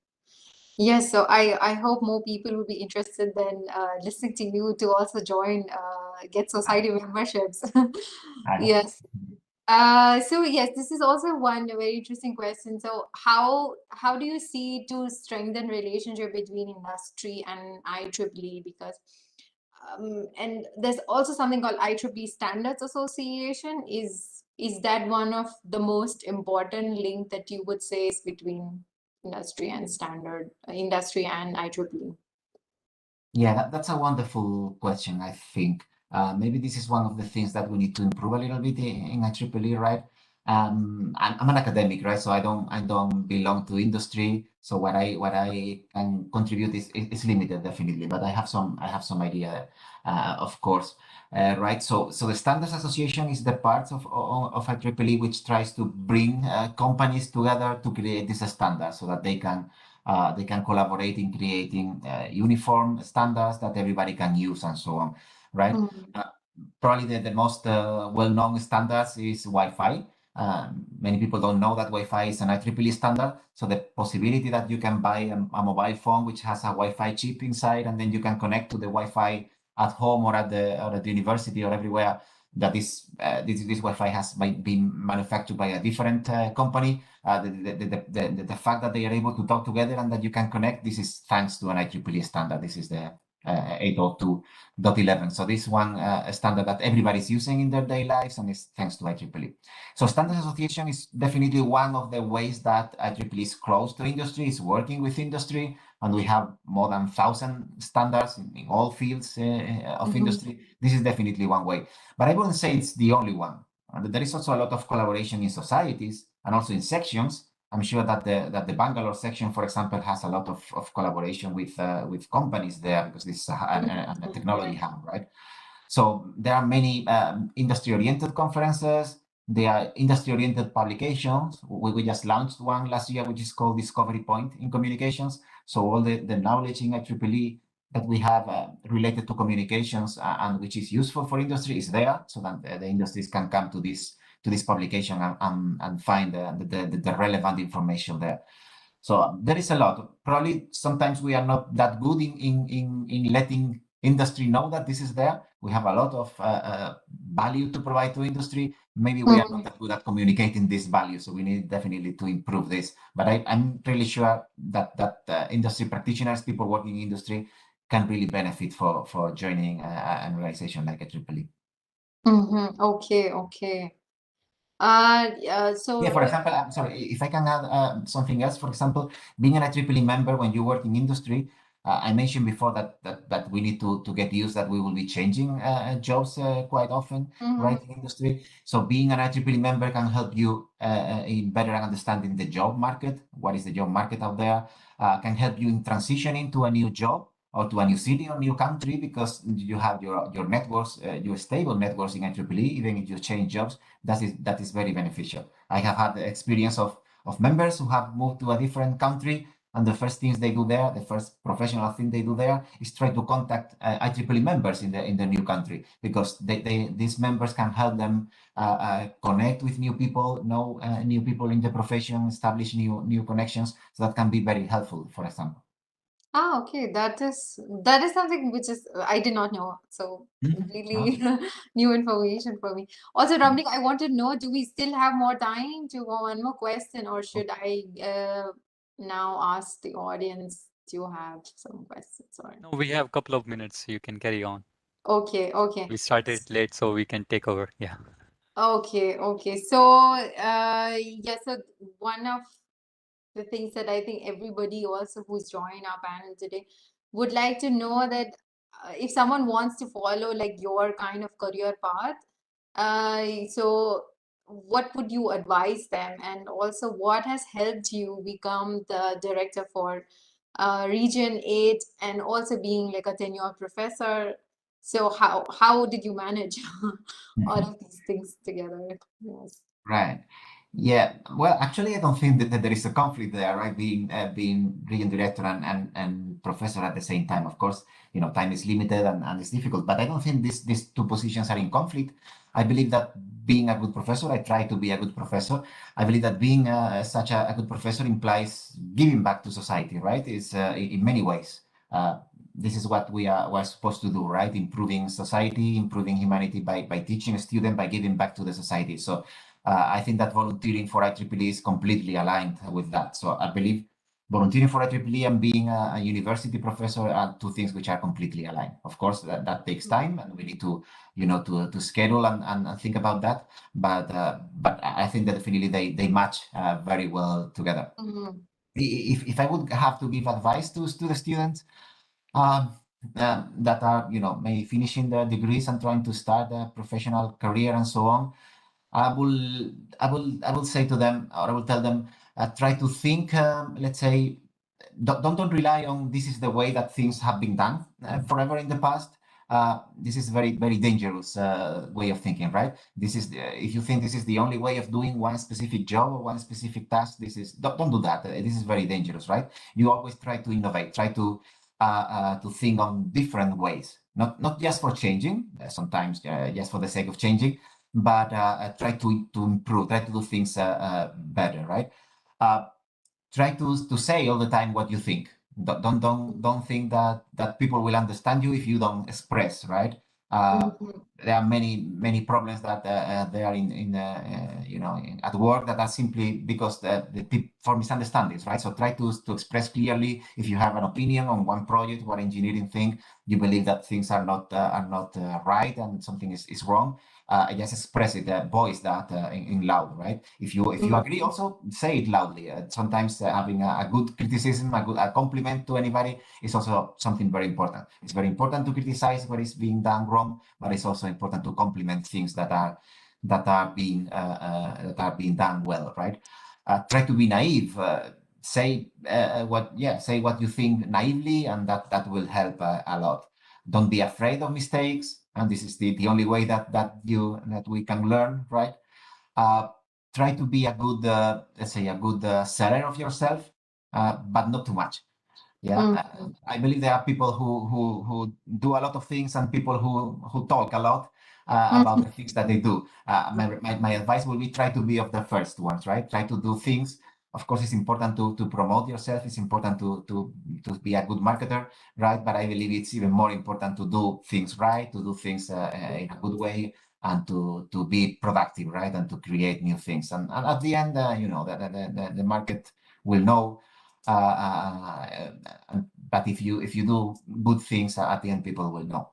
Yes, so I hope more people will be interested than listening to you to also join, get society memberships. I hope so. Yes. So yes, this is also one very interesting question. So how do you see to strengthen relationship between industry and IEEE? Because and there's also something called IEEE Standards Association. Is that one of the most important link that you would say is between industry and IEEE? Yeah, that's a wonderful question, I think. Maybe this is one of the things that we need to improve a little bit in IEEE, right? I'm an academic, right? So I don't belong to industry. So what I can contribute is limited, definitely. But I have some idea, of course, right? So the Standards Association is the part of IEEE which tries to bring companies together to create this standard so that they can collaborate in creating uniform standards that everybody can use and so on, right? Probably the most well-known standards is Wi-Fi. Many people don't know that Wi-Fi is an IEEE standard. So the possibility that you can buy a mobile phone which has a Wi-Fi chip inside, and then you can connect to the Wi-Fi at home or at the university or everywhere, that this Wi-Fi has been manufactured by a different company. The fact that they are able to talk together and that you can connect, this is thanks to an IEEE standard. This is the 802.11. So this one standard that everybody's using in their daily lives, and it's thanks to IEEE. So Standards Association is definitely one of the ways that IEEE is close to industry, is working with industry, and we have more than 1,000 standards in all fields of industry. This is definitely one way, but I wouldn't say it's the only one. There is also a lot of collaboration in societies and also in sections. I'm sure that the Bangalore section, for example, has a lot of collaboration with companies there, because this is a technology hub, right? So there are many industry-oriented conferences. There are industry-oriented publications. We just launched one last year, which is called Discovery Point in Communications. So all the knowledge in IEEE that we have related to communications and which is useful for industry is there, so that the industries can come to this publication and find the relevant information there. So there is a lot. Probably sometimes we are not that good in letting industry know that this is there. We have a lot of value to provide to industry. Maybe we are not that good at communicating this value, so we need definitely to improve this. But I'm really sure that industry practitioners, people working in industry, can really benefit for joining an organization like IEEE. Okay, okay. So Yeah, for example, I'm sorry, if I can add something else, for example, being an IEEE member when you work in industry, I mentioned before that we need to get used that we will be changing jobs quite often, right, in industry. So being an IEEE member can help you in better understanding the job market, what is the job market out there, can help you in transitioning to a new job or to a new city or new country because you have your networks, your stable networks in IEEE, even if you change jobs, that is very beneficial. I have had the experience of members who have moved to a different country, and the first things they do there, the first professional thing they do there, is try to contact IEEE members in the new country because these members can help them connect with new people, know new people in the profession, establish new connections. So that can be very helpful, for example. okay, that is something which is I did not know. So completely Okay. new information for me. Also, Ramnik, I want to know, do we still have more time to go one more question, or should I now ask the audience to have some questions? Or No, we have a couple of minutes. You can carry on. okay, okay. We started late, so we can take over. Yeah. Okay, okay. So, yeah, so one of the things that I think everybody also who's joined our panel today would like to know that if someone wants to follow like your kind of career path, so what would you advise them? And also, what has helped you become the director for Region 8 and also being like a tenured professor? So how did you manage all of these things together? Yes. Right. Yeah. Well, actually, I don't think that there is a conflict there, right? Being region director and professor at the same time. Of course, time is limited and it's difficult. But I don't think these two positions are in conflict. I believe that being a good professor, I try to be a good professor. I believe that being such a good professor implies giving back to society, right? It's in many ways. This is what we're supposed to do, right? Improving society, improving humanity by teaching a student, by giving back to the society. So I think that volunteering for IEEE is completely aligned with that. So I believe volunteering for IEEE and being a university professor are two things which are completely aligned. Of course, that takes time, and we need to, to schedule and think about that. But I think that definitely they match very well together. Mhm. If I would have to give advice to the students um, that are, maybe finishing their degrees and trying to start a professional career and so on, I will say to them, or I will tell them, try to think, let's say, don't rely on this is the way that things have been done forever in the past. This is very, very dangerous way of thinking, right? If you think this is the only way of doing one specific job or one specific task, don't do that. This is very dangerous, right? You always try to innovate, try to think on different ways, not just for changing, sometimes just for the sake of changing, but try to improve, try to do things better, right? Uh, Try to say all the time what you think. Don't think that people will understand you if you don't express, right? Mhm. There are many problems that they are at work that are simply because for misunderstandings, right? So try to express clearly if you have an opinion on one project, one engineering thing, you believe that things are not right and something is wrong. I just express it, voice that in loud, right? If you agree, also say it loudly. Sometimes having a good criticism, a compliment to anybody is also something very important. It's very important to criticize what is being done wrong, but it's also important to compliment things that are being done well, right? Try to be naive. Say what you think naively, and that will help a lot. Don't be afraid of mistakes, and this is the only way that we can learn, right? uh, Try to be a good let's say a good seller of yourself, but not too much. Yeah, Mhm. I believe there are people who do a lot of things and people who talk a lot about the things that they do. My advice will be try to be of the first ones, right? Try to do things Of course, it's important to promote yourself. It's important to be a good marketer, right? But I believe it's even more important to do things right, to do things in a good way, and to be productive, right? And to create new things. And at the end, the market will know. But if you do good things, at the end, people will know.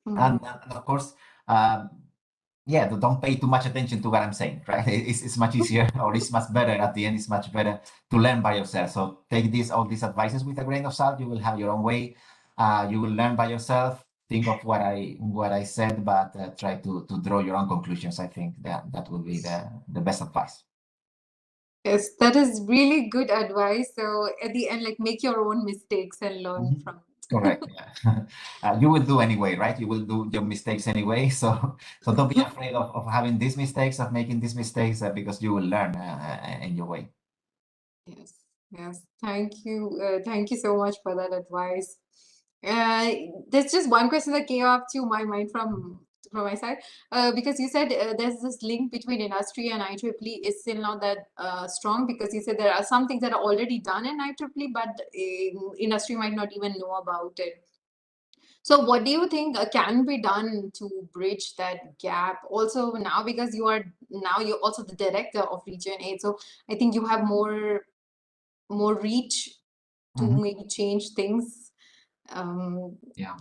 And of course, um, yeah, don't pay too much attention to what I'm saying, right? It's much easier, or it's much better at the end. It's much better to learn by yourself. So take all these advices with a grain of salt. You will have your own way. You will learn by yourself. Think of what I said, but try to draw your own conclusions. I think that will be the best advice. Yes, that is really good advice. So at the end, like make your own mistakes and learn Mhm. from it. Correct. Yeah. You will do anyway, right? You will do your mistakes anyway. So don't be afraid of having these mistakes, of making these mistakes, because you will learn in your way. Yes, yes. Thank you. Thank you so much for that advice. There's just one question that came up to my mind from my side, because you said there's this link between industry and IEEE is still not that strong, because you said there are some things that are already done in IEEE, but industry might not even know about it. So what do you think can be done to bridge that gap? Also now, because you're also the director of Region 8, so I think you have more reach to Mhm. maybe change things. Um, Yeah.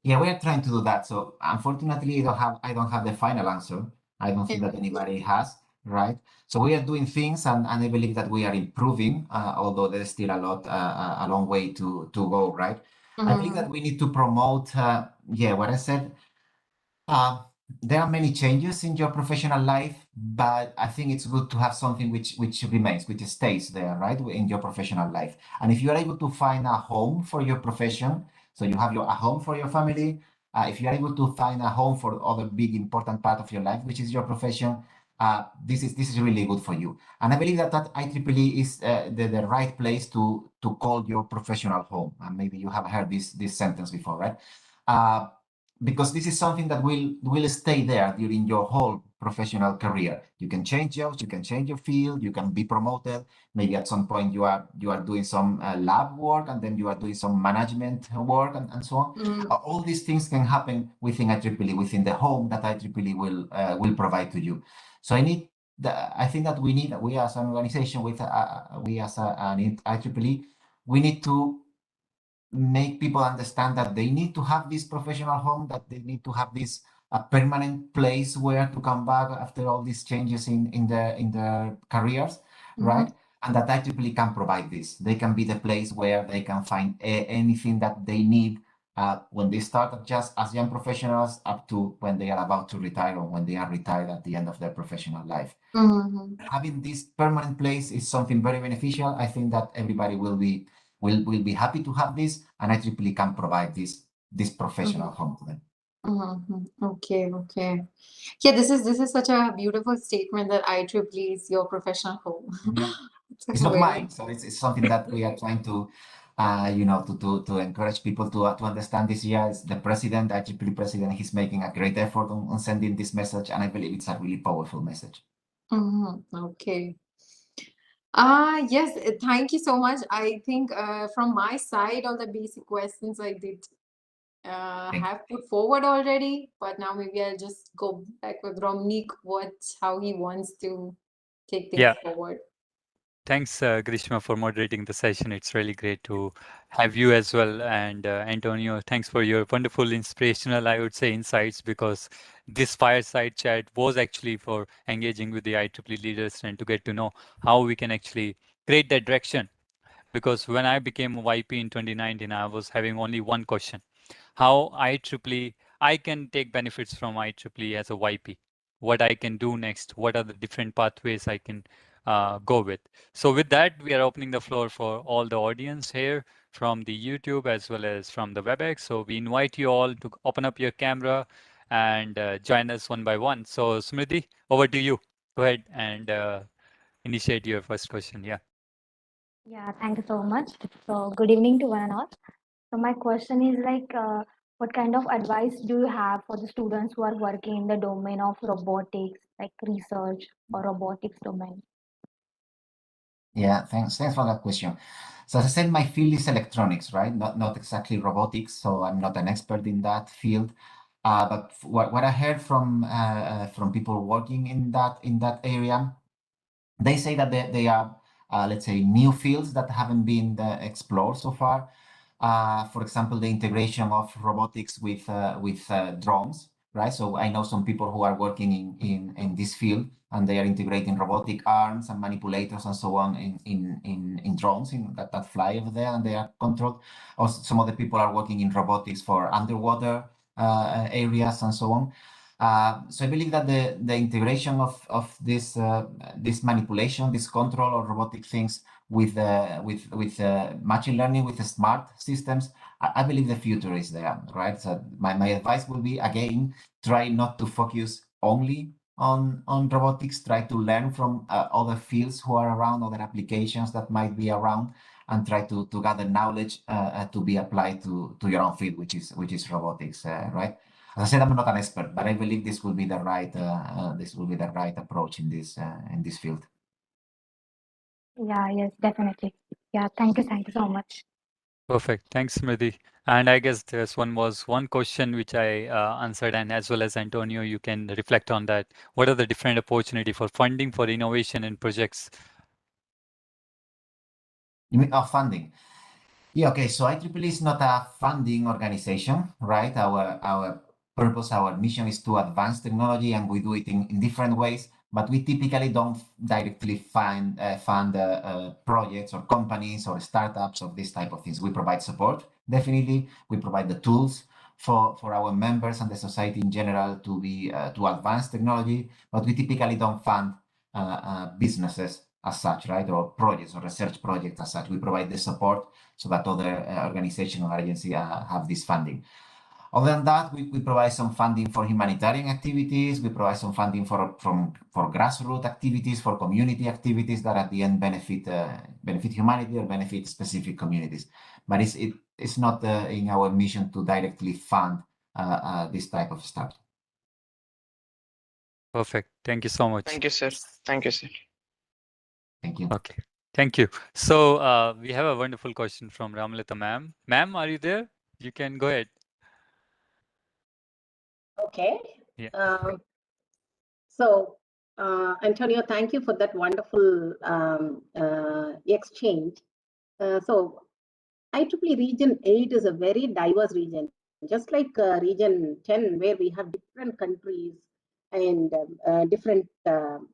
Yeah, we are trying to do that. So unfortunately, I don't have the final answer. I don't think yeah. that anybody has, right? So we are doing things, and I believe that we are improving, although there's still a long way to go, right? I believe Mhm. that we need to promote, yeah, what I said. Uh, there are many changes in your professional life, but I think it's good to have something which remains, which stays there, right, in your professional life. And if you are able to find a home for your profession, so you have a home for your family, if you are able to find a home for other big important part of your life, which is your profession, this is really good for you. And I believe that IEEE is the right place to call your professional home. And maybe you have heard this sentence before, right? Uh, because this is something that will stay there during your whole professional career. You can change jobs, you can change your field, you can be promoted. Maybe at some point you are doing some lab work, and then you are doing some management work, and so on. Mm, All these things can happen within IEEE, within the home that IEEE will provide to you. So I think that we as an organization, we as an IEEE, we need to make people understand that they need to have this professional home, that they need to have this a permanent place where to come back after all these changes in their careers, mhm, right? And that IEEE can provide this. They can be the place where they can find anything that they need when they start just as young professionals up to when they are about to retire, or when they are retired at the end of their professional life. mhm, Having this permanent place is something very beneficial. I think that everybody will be happy to have this, and IEEE can provide this professional mhm, home to them. mhm. Okay, okay. Yeah, this is such a beautiful statement that IEEE is your professional home. Yeah, It's a it's not very mine, so it's something that we are trying to, to encourage people to understand this year. It's the president, IEEE president, he's making a great effort on sending this message, and I believe it's a really powerful message. okay. Yes, thank you so much. I think from my side, all the basic questions I did Thank you. have put forward already, but now maybe I'll just go back with Romnik, how he wants to take things Yeah, forward. thanks, Grishma, for moderating the session. It's really great to have you as well. And Antonio, thanks for your wonderful, inspirational, I would say, insights, because this fireside chat was actually for engaging with the IEEE leaders and to get to know how we can actually create that direction. Because when I became a YP in 2019, I was having only one question: how I can take benefits from IEEE as a YP, what I can do next, what are the different pathways I can go with. So with that, we are opening the floor for all the audience here from the YouTube as well as from the WebEx. So we invite you all to open up your camera and join us one by one. So Smriti, over to you. Go ahead and initiate your first question. Yeah. Yeah, thank you so much. So, good evening to one and all. So, my question is like, what kind of advice do you have for the students who are working in the domain of robotics, like research or robotics domain? Yeah, thanks for that question. So as I said, my field is electronics, right? Not exactly robotics, so I'm not an expert in that field. But what I heard from people working in that area, they say that they are, let's say, new fields that haven't been explored so far. For example, the integration of robotics with drones, right? So I know some people who are working in this field, and they are integrating robotic arms and manipulators and so on in drones that fly over there, and they are controlled. Also, some other people are working in robotics for underwater areas and so on. So I believe that the integration of this manipulation, this control of robotic things with machine learning, with the smart systems, I believe the future is there, right? So my advice will be, again, try not to focus only on robotics. Try to learn from other fields who are around, other applications that might be around, and try to gather knowledge to be applied to your own field, which is robotics, right? As I said, I'm not an expert, but I believe this will be the right approach in this field. Yeah, yes, definitely. Yeah, thank you so much. Perfect. Thanks, Smriti. And I guess this one was one question which I answered, and as well as Antonio, you can reflect on that. What are the different opportunity for funding for innovation and projects? You mean funding? Yeah, okay. So IEEE is not a funding organization, right? Our purpose, our mission is to advance technology, and we do it in different ways. But we typically don't directly fund projects or companies or startups or this type of things. We provide support, definitely. We provide the tools for our members and the society in general to advance technology. But we typically don't fund businesses as such, right? Or projects or research projects as such. We provide the support so that other organizations or agencies have this funding. Other than that, we provide some funding for humanitarian activities. We provide some funding for grassroots activities, for community activities that at the end benefit humanity or benefit specific communities. But it's not in our mission to directly fund this type of stuff. Perfect. Thank you so much. Thank you, sir. Thank you, sir. Thank you. Okay. Thank you. So we have a wonderful question from Ramlata ma'am. Ma'am, are you there? You can go ahead. Okay. Yeah. So, Antonio, thank you for that wonderful exchange. So, IEEE Region 8 is a very diverse region, just like Region 10, where we have different countries and different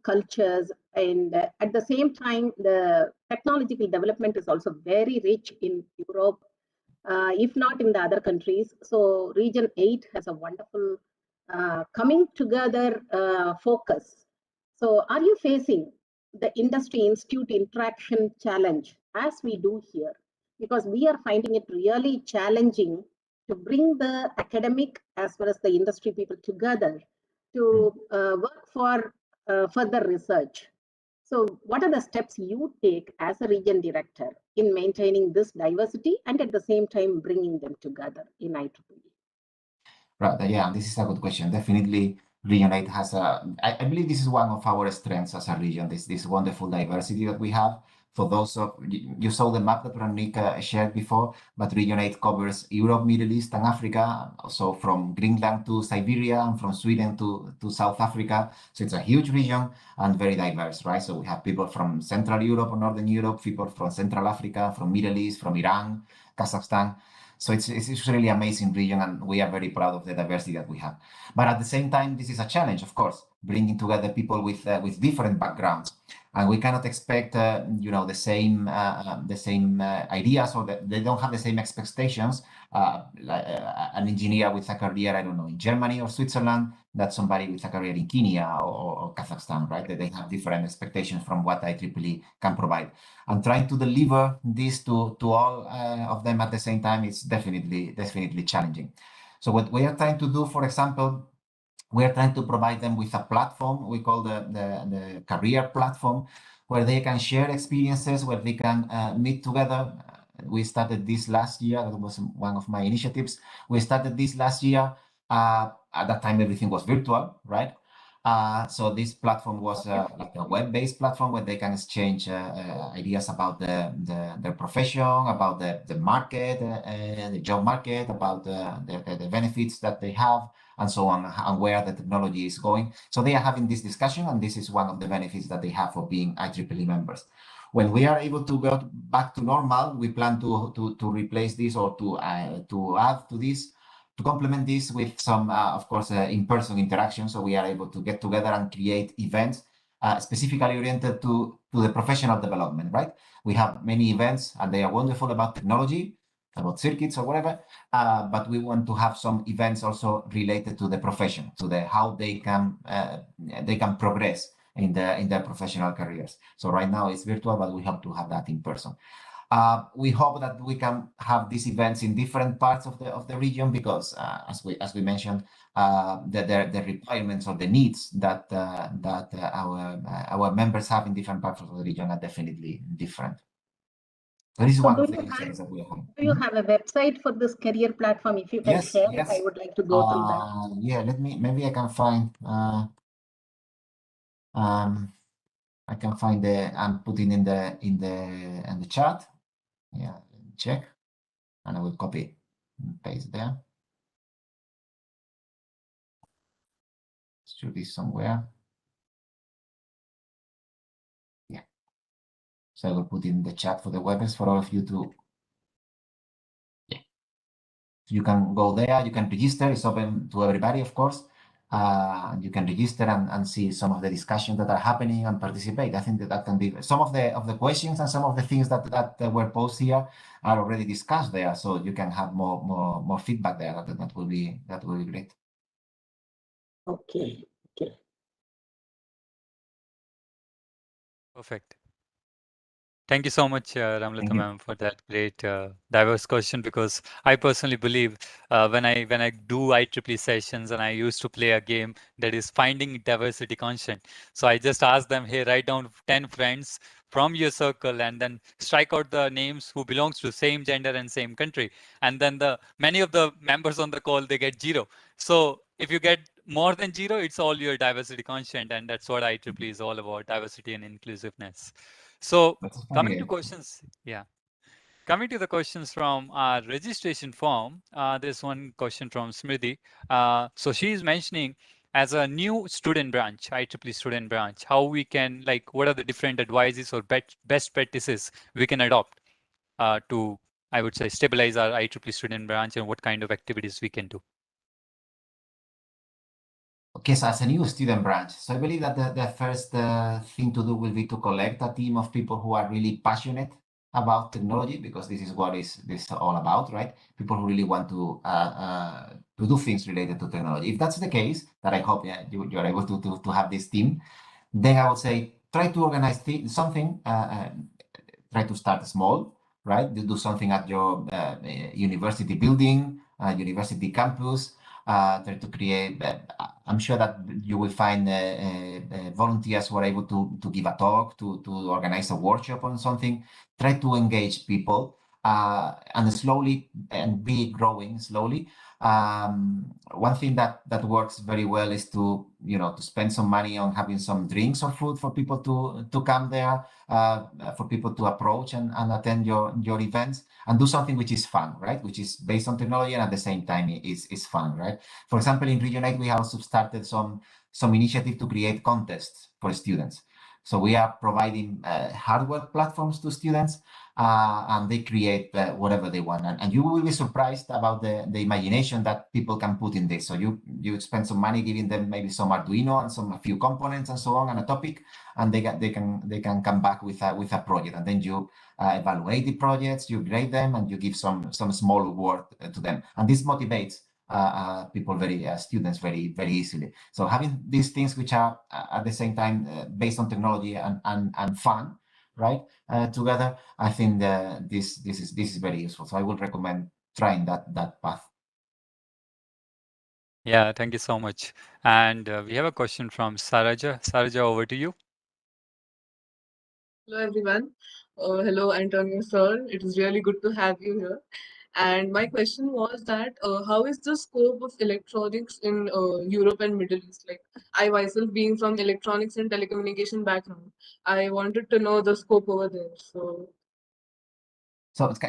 cultures. And at the same time, the technological development is also very rich in Europe, if not in the other countries. So Region 8 has a wonderful coming together focus. So are you facing the industry institute interaction challenge as we do here? Because we are finding it really challenging to bring the academic as well as the industry people together to work for further research. So what are the steps you take as a region director in maintaining this diversity and at the same time bringing them together in IEEE? Right. Yeah, this is a good question. Definitely, Region 8 has I believe this is one of our strengths as a region, this wonderful diversity that we have. For those of you saw the map that Veronica shared before, but Region 8 covers Europe, Middle East, and Africa. So from Greenland to Siberia and from Sweden to South Africa. So it's a huge region and very diverse, right? So we have people from Central Europe or Northern Europe, people from Central Africa, from Middle East, from Iran, Kazakhstan. So it's really amazing region, and we are very proud of the diversity that we have. But at the same time, this is a challenge, of course, bringing together people with different backgrounds, and we cannot expect the same ideas, or they don't have the same expectations. An engineer with a career, I don't know, in Germany or Switzerland, that somebody with a career in Kenya or Kazakhstan, right? That they have different expectations from what IEEE can provide. And trying to deliver this to all of them at the same time is definitely challenging. So what we are trying to do, for example, we are trying to provide them with a platform we call the career platform, where they can share experiences, where they can meet together. We started this last year. That was one of my initiatives. We started this last year. At that time, everything was virtual, right? So this platform was like a web-based platform where they can exchange ideas about their profession, about the market, the job market, about the benefits that they have, and so on, and where the technology is going. So they are having this discussion, and this is one of the benefits that they have for being IEEE members. When we are able to go back to normal, we plan to replace this or to add to this, to complement this with some, of course, in-person interaction. So we are able to get together and create events specifically oriented to the professional development, right? We have many events and they are wonderful about technology, about circuits or whatever, but we want to have some events also related to the profession, to the how they can progress in their professional careers. So right now it's virtual, but we hope to have that in person. We hope that we can have these events in different parts of the region because, as we mentioned, the requirements or the needs that our members have in different parts of the region are definitely different. So this is one of the initiatives that we are having. Do you have a website for this career platform? If you can share it, I would like to go through that. Yeah, maybe I can find I can find and put it in the chat. Yeah, check, and I will copy and paste there. Should be somewhere. Yeah. So I will put in the chat for the webinars for all of you to. Yeah. You can go there. You can register. It's open to everybody, of course. You can register and see some of the discussions that are happening and participate. I think that can be some of the questions and some of the things that were posted here are already discussed there. So you can have more feedback there. That will be great. Okay. Perfect. Thank you so much, Ramlata ma'am, for that great diverse question. Because I personally believe when I do IEEE sessions and I used to play a game that is finding diversity constant. So I just ask them, hey, write down 10 friends from your circle and then strike out the names who belongs to same gender and same country. And then many of the members on the call, they get 0. So if you get more than 0, it's all your diversity constant, and that's what IEEE is all about: diversity and inclusiveness. So coming to questions, coming to the questions from our registration form, there's one question from Smriti. So she is mentioning, as a new student branch, IEEE student branch, how we can, like, what are the different advices or best practices we can adopt to, I would say, stabilize our IEEE student branch, and what kind of activities we can do. Okay, so as a new student branch, so I believe that the first thing to do will be to collect a team of people who are really passionate about technology, because this is what this all about, right? People who really want to do things related to technology. If that's the case, that I hope you're able to have this team, then I would say try to organize something. Try to start small, right? Do something at your university building, university campus. Try to create. I'm sure that you will find volunteers who are able to give a talk, to organize a workshop on something. Try to engage people and slowly and be growing slowly. One thing that works very well is to spend some money on having some drinks or food for people to come there, for people to approach and attend your events, and do something which is fun, right? Which is based on technology and at the same time is fun, right? For example, in Region 8, we have also started some initiative to create contests for students. So we are providing hardware platforms to students, and they create whatever they want. And you will be surprised about the imagination that people can put in this. So you spend some money giving them maybe some Arduino and a few components and so on, and a topic, and they can come back with a project, and then you evaluate the projects, you grade them, and you give some small reward to them. And this motivates people students very easily. So having these things which are at the same time based on technology and fun, right, together, I think this is very useful. So I would recommend trying that path. Yeah, thank you so much. And we have a question from Saraja. Saraja, over to you. Hello everyone. Hello Antonio sir. It is really good to have you here. And my question was that how is the scope of electronics in Europe and Middle East? Like I myself being from electronics and telecommunication background, I wanted to know the scope over there. So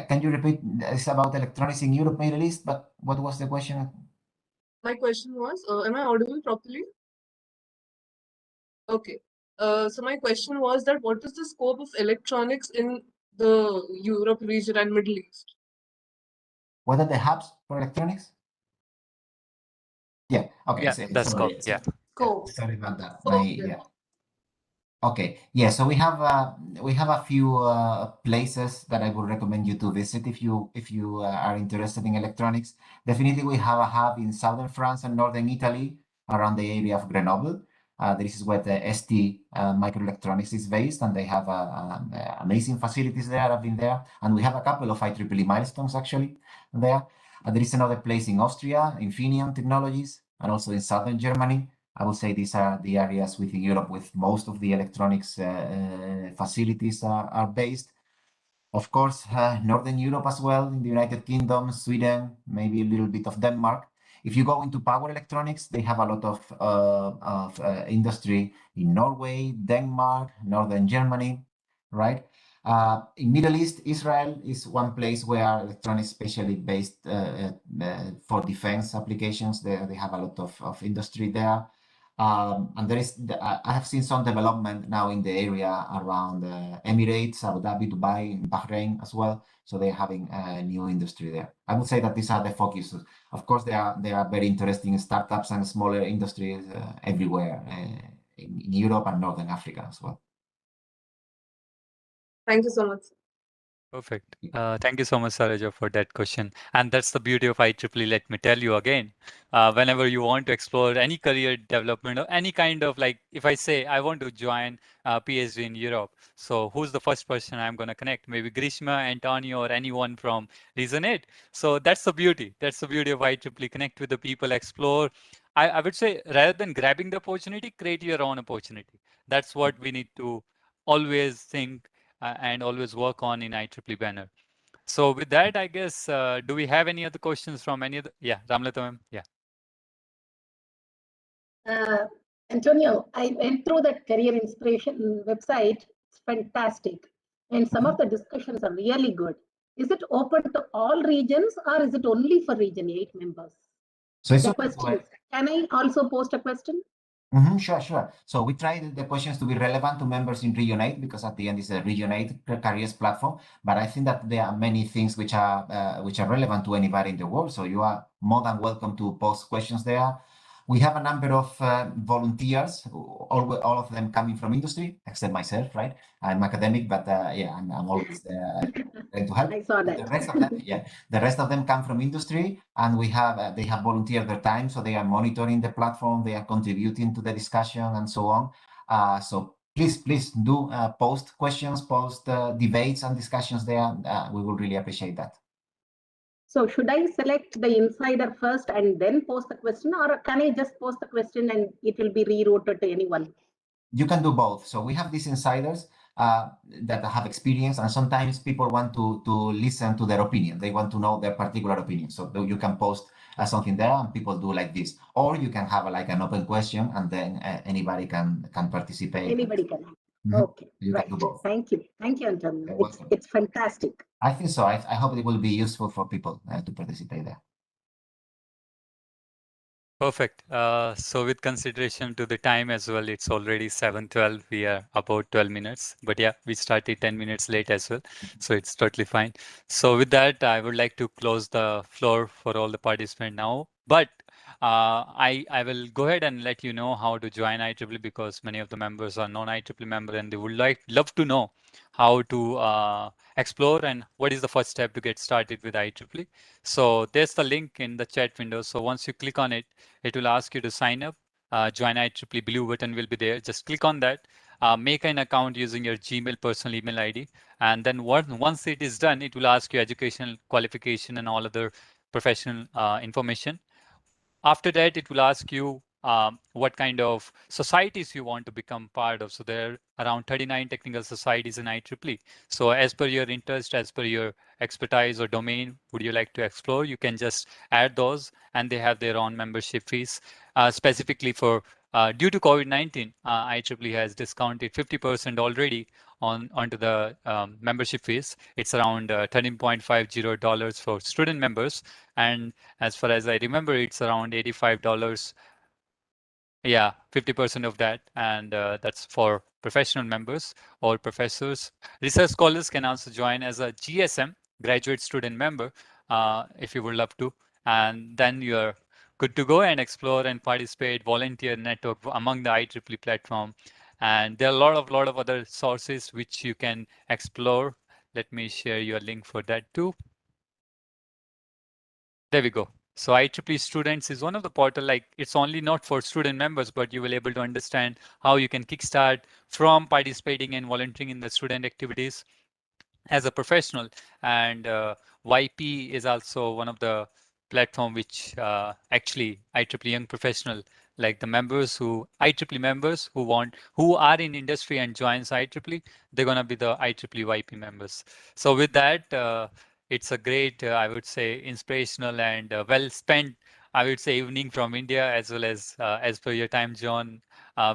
can you repeat? It's about electronics in Europe, Middle East, but what was the question? My question was, am I audible properly? Okay. So my question was that what is the scope of electronics in the Europe region and Middle East? What are the hubs for electronics? Yeah. Okay. Yeah, that's Sorry. scope. Yeah. Scope. Sorry about that. Okay. Okay. Yeah. So we have a few places that I would recommend you to visit if you are interested in electronics. Definitely, we have a hub in southern France and northern Italy around the area of Grenoble. This is where the ST Microelectronics is based, and they have amazing facilities there. I've been there, and we have a couple of IEEE milestones actually there. There is another place in Austria, Infineon Technologies, and also in southern Germany. I would say these are the areas within Europe with most of the electronics facilities are based. Of course, Northern Europe as well, in the United Kingdom, Sweden, maybe a little bit of Denmark. If you go into power electronics, they have a lot of industry in Norway, Denmark, Northern Germany, right? In Middle East, Israel is one place where electronics, especially based for defense applications, they have a lot of industry there. And I have seen some development now in the area around Emirates, Abu Dhabi, Dubai, and Bahrain as well. So they're having a new industry there. I would say that these are the focuses. Of course, there are very interesting startups and smaller industries everywhere in Europe and Northern Africa as well. Thank you so much. Perfect. Thank you so much, Saraja, for that question. And that's the beauty of IEEE. Let me tell you again, whenever you want to explore any career development or any kind of like, if I say I want to join PhD in Europe, so who's the first person I'm going to connect? Maybe Grishma, Antonio, or anyone from Reason 8. So that's the beauty. That's the beauty of IEEE. Connect with the people, explore. I would say rather than grabbing the opportunity, create your own opportunity. That's what we need to always think and always work on in IEEE banner. So with that, I guess, do we have any other questions from any other? Yeah, Ramlata ma'am. Yeah. Antonio, I went through that career inspiration website. It's fantastic. And some of the discussions are really good. Is it open to all regions or is it only for region 8 members? So it's The open to questions. Can I also post a question? Sure, sure. So we try the questions to be relevant to members in Region 8 because at the end it's a Region 8 careers platform. But I think that there are many things which are relevant to anybody in the world. So you are more than welcome to post questions there. We have a number of volunteers, all of them coming from industry, except myself, right? I'm academic, but yeah, I'm always trying to help. I saw But that. the rest of them, yeah, the rest of them come from industry, and we have they have volunteered their time, so they are monitoring the platform, they are contributing to the discussion, and so on. So please do post questions, post debates and discussions there. We will really appreciate that. So should I select the insider first and then post the question, or can I just post the question and it will be rerouted to anyone? You can do both. So we have these insiders that have experience, and sometimes people want to listen to their opinion. They want to know their particular opinion. So you can post something there, and people do like this, or you can have like an open question, and then anybody can participate. Anybody can. Okay, You right. can do both. Thank you, Antonio. You're welcome. It's fantastic. I think so. I hope it will be useful for people to participate there. Perfect. So with consideration to the time as well, it's already 7:12. We are about 12 minutes, but yeah, we started 10 minutes late as well. So it's totally fine. So with that, I would like to close the floor for all the participants now. But I will go ahead and let you know how to join IEEE because many of the members are non-IEEE member and they would love to know how to explore and what is the first step to get started with IEEE. So there's the link in the chat window. So once you click on it, it will ask you to sign up. Join IEEE blue button will be there. Just click on that. Make an account using your Gmail personal email ID. And then once it is done, it will ask you educational qualification and all other professional information. After that, it will ask you what kind of societies you want to become part of. So there are around 39 technical societies in IEEE. So as per your interest, as per your expertise or domain, would you like to explore? You can just add those, and they have their own membership fees. Specifically for due to COVID-19, IEEE has discounted 50% already onto the membership fees. It's around $13.50 for student members, and as far as I remember, it's around $85. Yeah, 50% of that, and that's for professional members or professors. Research scholars can also join as a GSM, graduate student member, if you would love to, and then you're good to go and explore and participate, volunteer, network among the IEEE platform. And there are a lot of other sources which you can explore. Let me share your link for that too. There we go. So IEEE Students is one of the portal, like it's only not for student members, but you will able to understand how you can kickstart from participating and volunteering in the student activities as a professional. And YP is also one of the platform which actually IEEE Young Professional, like the members who IEEE members who are in industry and joins IEEE, they're gonna be the IEEE YP members. So with that, it's a great, I would say, inspirational and well spent, I would say, evening from India, as per your time, John,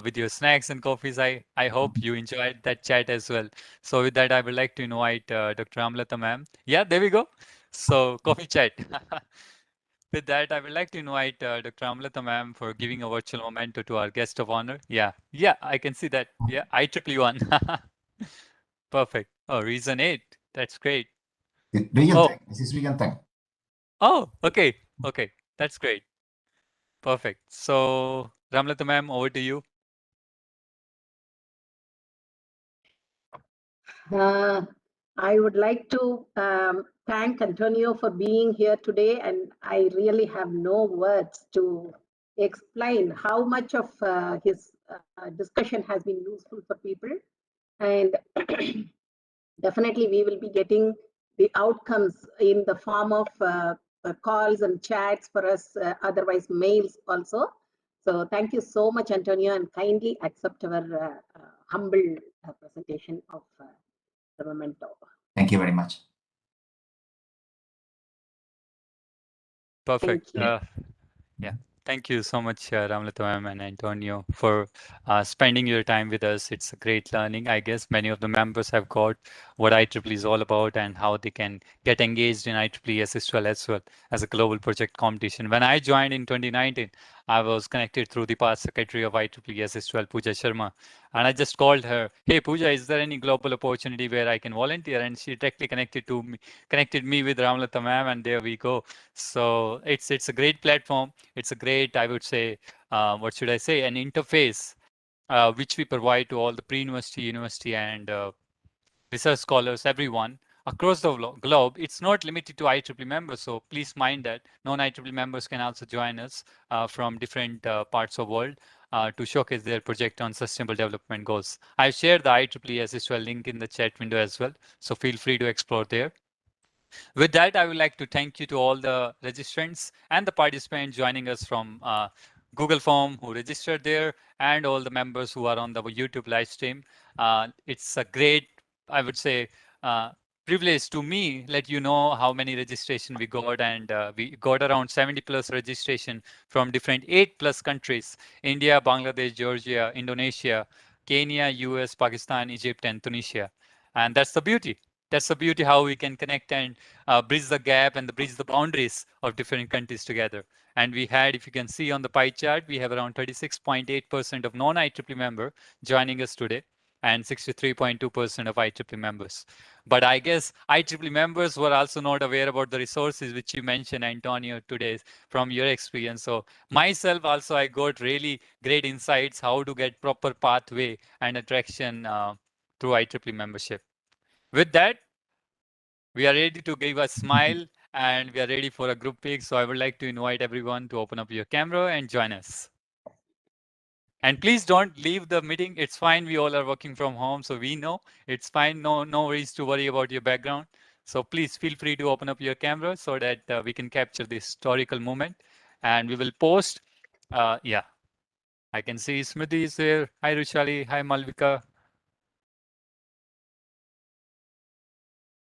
with your snacks and coffees. I hope you enjoyed that chat as well. So with that, I would like to invite Dr. Amlata ma'am. Yeah, there we go. So coffee chat. With that, I would like to invite Dr. Amlata ma'am for giving a virtual memento to our guest of honor. Yeah, yeah, I can see that. Yeah, IEEE one. Perfect. Oh, reason 8. That's great. Region Oh, 10. This is Region 10. oh, okay, okay. That's great. Perfect. So, Ramlata ma'am, over to you. I would like to thank Antonio for being here today, and I really have no words to explain how much of his discussion has been useful for people. And definitely, we will be getting the outcomes in the form of calls and chats for us, otherwise mails also. So thank you so much, Antonio, and kindly accept our humble presentation of the memento. Thank you very much. Perfect. Thank you. Yeah. Thank you so much, Ramlata ma'am and Antonio, for spending your time with us. It's a great learning. I guess many of the members have got what IEEE is all about and how they can get engaged in IEEE YESIST12 as well as a global project competition. When I joined in 2019, I was connected through the past secretary of IEEE YESIST12, Pooja Sharma. And I just called her, hey, Pooja, is there any global opportunity where I can volunteer? And she directly connected me with Ramlata ma'am, and there we go. So it's a great platform. It's a great, I would say, what should I say, an interface which we provide to all the pre-university, university, and research scholars, everyone across the globe. It's not limited to IEEE members, so please mind that non-IEEE members can also join us from different parts of the world to showcase their project on sustainable development goals. I've shared the IEEE SSL link in the chat window as well, so feel free to explore there. With that, I would like to thank you to all the registrants and the participants joining us from Google Form who registered there, and all the members who are on the YouTube live stream. It's a great, I would say, uh, privilege to me let you know how many registration we got, and we got around 70 plus registration from different 8 plus countries: India, Bangladesh, Georgia, Indonesia, Kenya, US, Pakistan, Egypt, and Tunisia. And that's the beauty. That's the beauty how we can connect and bridge the gap and bridge the boundaries of different countries together. And we had, if you can see on the pie chart, we have around 36.8% of non-IEEE member joining us today, and 63.2% of IEEE members. But I guess IEEE members were also not aware about the resources which you mentioned, Antonio, today from your experience. So myself also, I got really great insights how to get proper pathway and attraction through IEEE membership. With that, we are ready to give a smile and we are ready for a group pic. So I would like to invite everyone to open up your camera and join us. And please don't leave the meeting. It's fine. We all are working from home, so we know it's fine. No worries to worry about your background. So please feel free to open up your camera so that we can capture this historical moment, and we will post. Yeah. I can see Smriti is there. Hi, Ruchali. Hi, Malvika.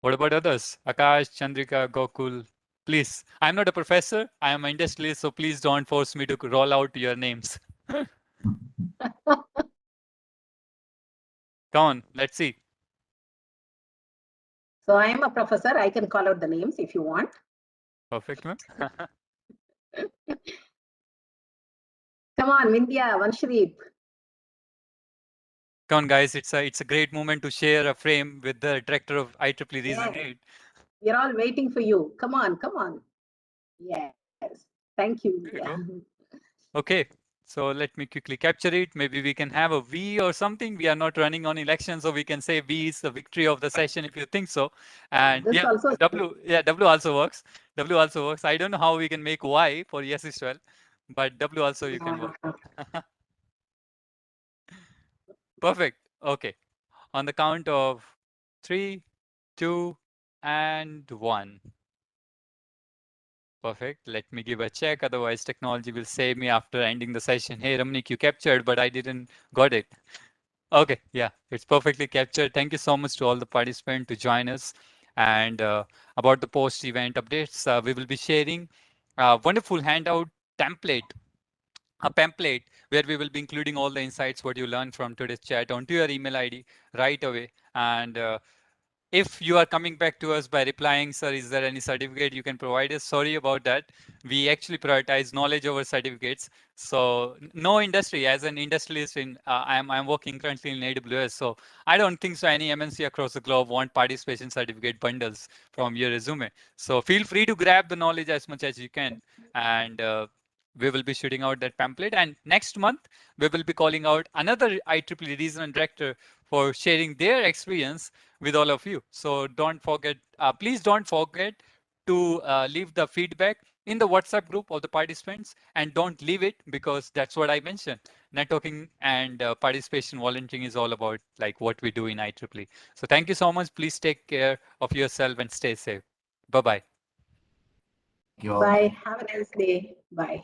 What about others? Akash, Chandrika, Gokul. Please, I'm not a professor. I am an industrialist, so please don't force me to roll out your names. Come on, let's see. So I am a professor. I can call out the names if you want. Perfect, ma'am. Come on, Vindhya, Vanshreep. Come on, guys. It's a great moment to share a frame with the director of IEEE Reason Yes, 8. we're all waiting for you. Come on, come on. Yes. Thank you, There you Vindhya. go. Okay. So let me quickly capture it. Maybe we can have a V or something. We are not running on elections, so we can say V is the victory of the session if you think so. And This yeah, also. W, yeah, W also works. W also works. I don't know how we can make Y for YESIST12, but W also you can work. Perfect. Okay. On the count of 3, 2, and 1. Perfect. Let me give a check. Otherwise, technology will save me after ending the session. Hey, Ramnik, you captured, but I didn't got it. Okay, yeah, it's perfectly captured. Thank you so much to all the participants to join us. And about the post-event updates, we will be sharing a wonderful handout template, a pamphlet where we will be including all the insights what you learned from today's chat onto your email ID right away. And if you are coming back to us by replying, sir, is there any certificate you can provide us? Sorry about that. We actually prioritize knowledge over certificates. So no industry, as an industrialist in, I'm working currently in AWS. So I don't think so any MNC across the globe want participation certificate bundles from your resume. So feel free to grab the knowledge as much as you can. And we will be shooting out that pamphlet. And next month, we will be calling out another IEEE regional director for sharing their experience with all of you. So don't forget, please don't forget to leave the feedback in the WhatsApp group of the participants, and don't leave it because that's what I mentioned. Networking and participation volunteering is all about like what we do in IEEE. So thank you so much. Please take care of yourself and stay safe. Bye-bye. You all. Bye. Have a nice day. Bye.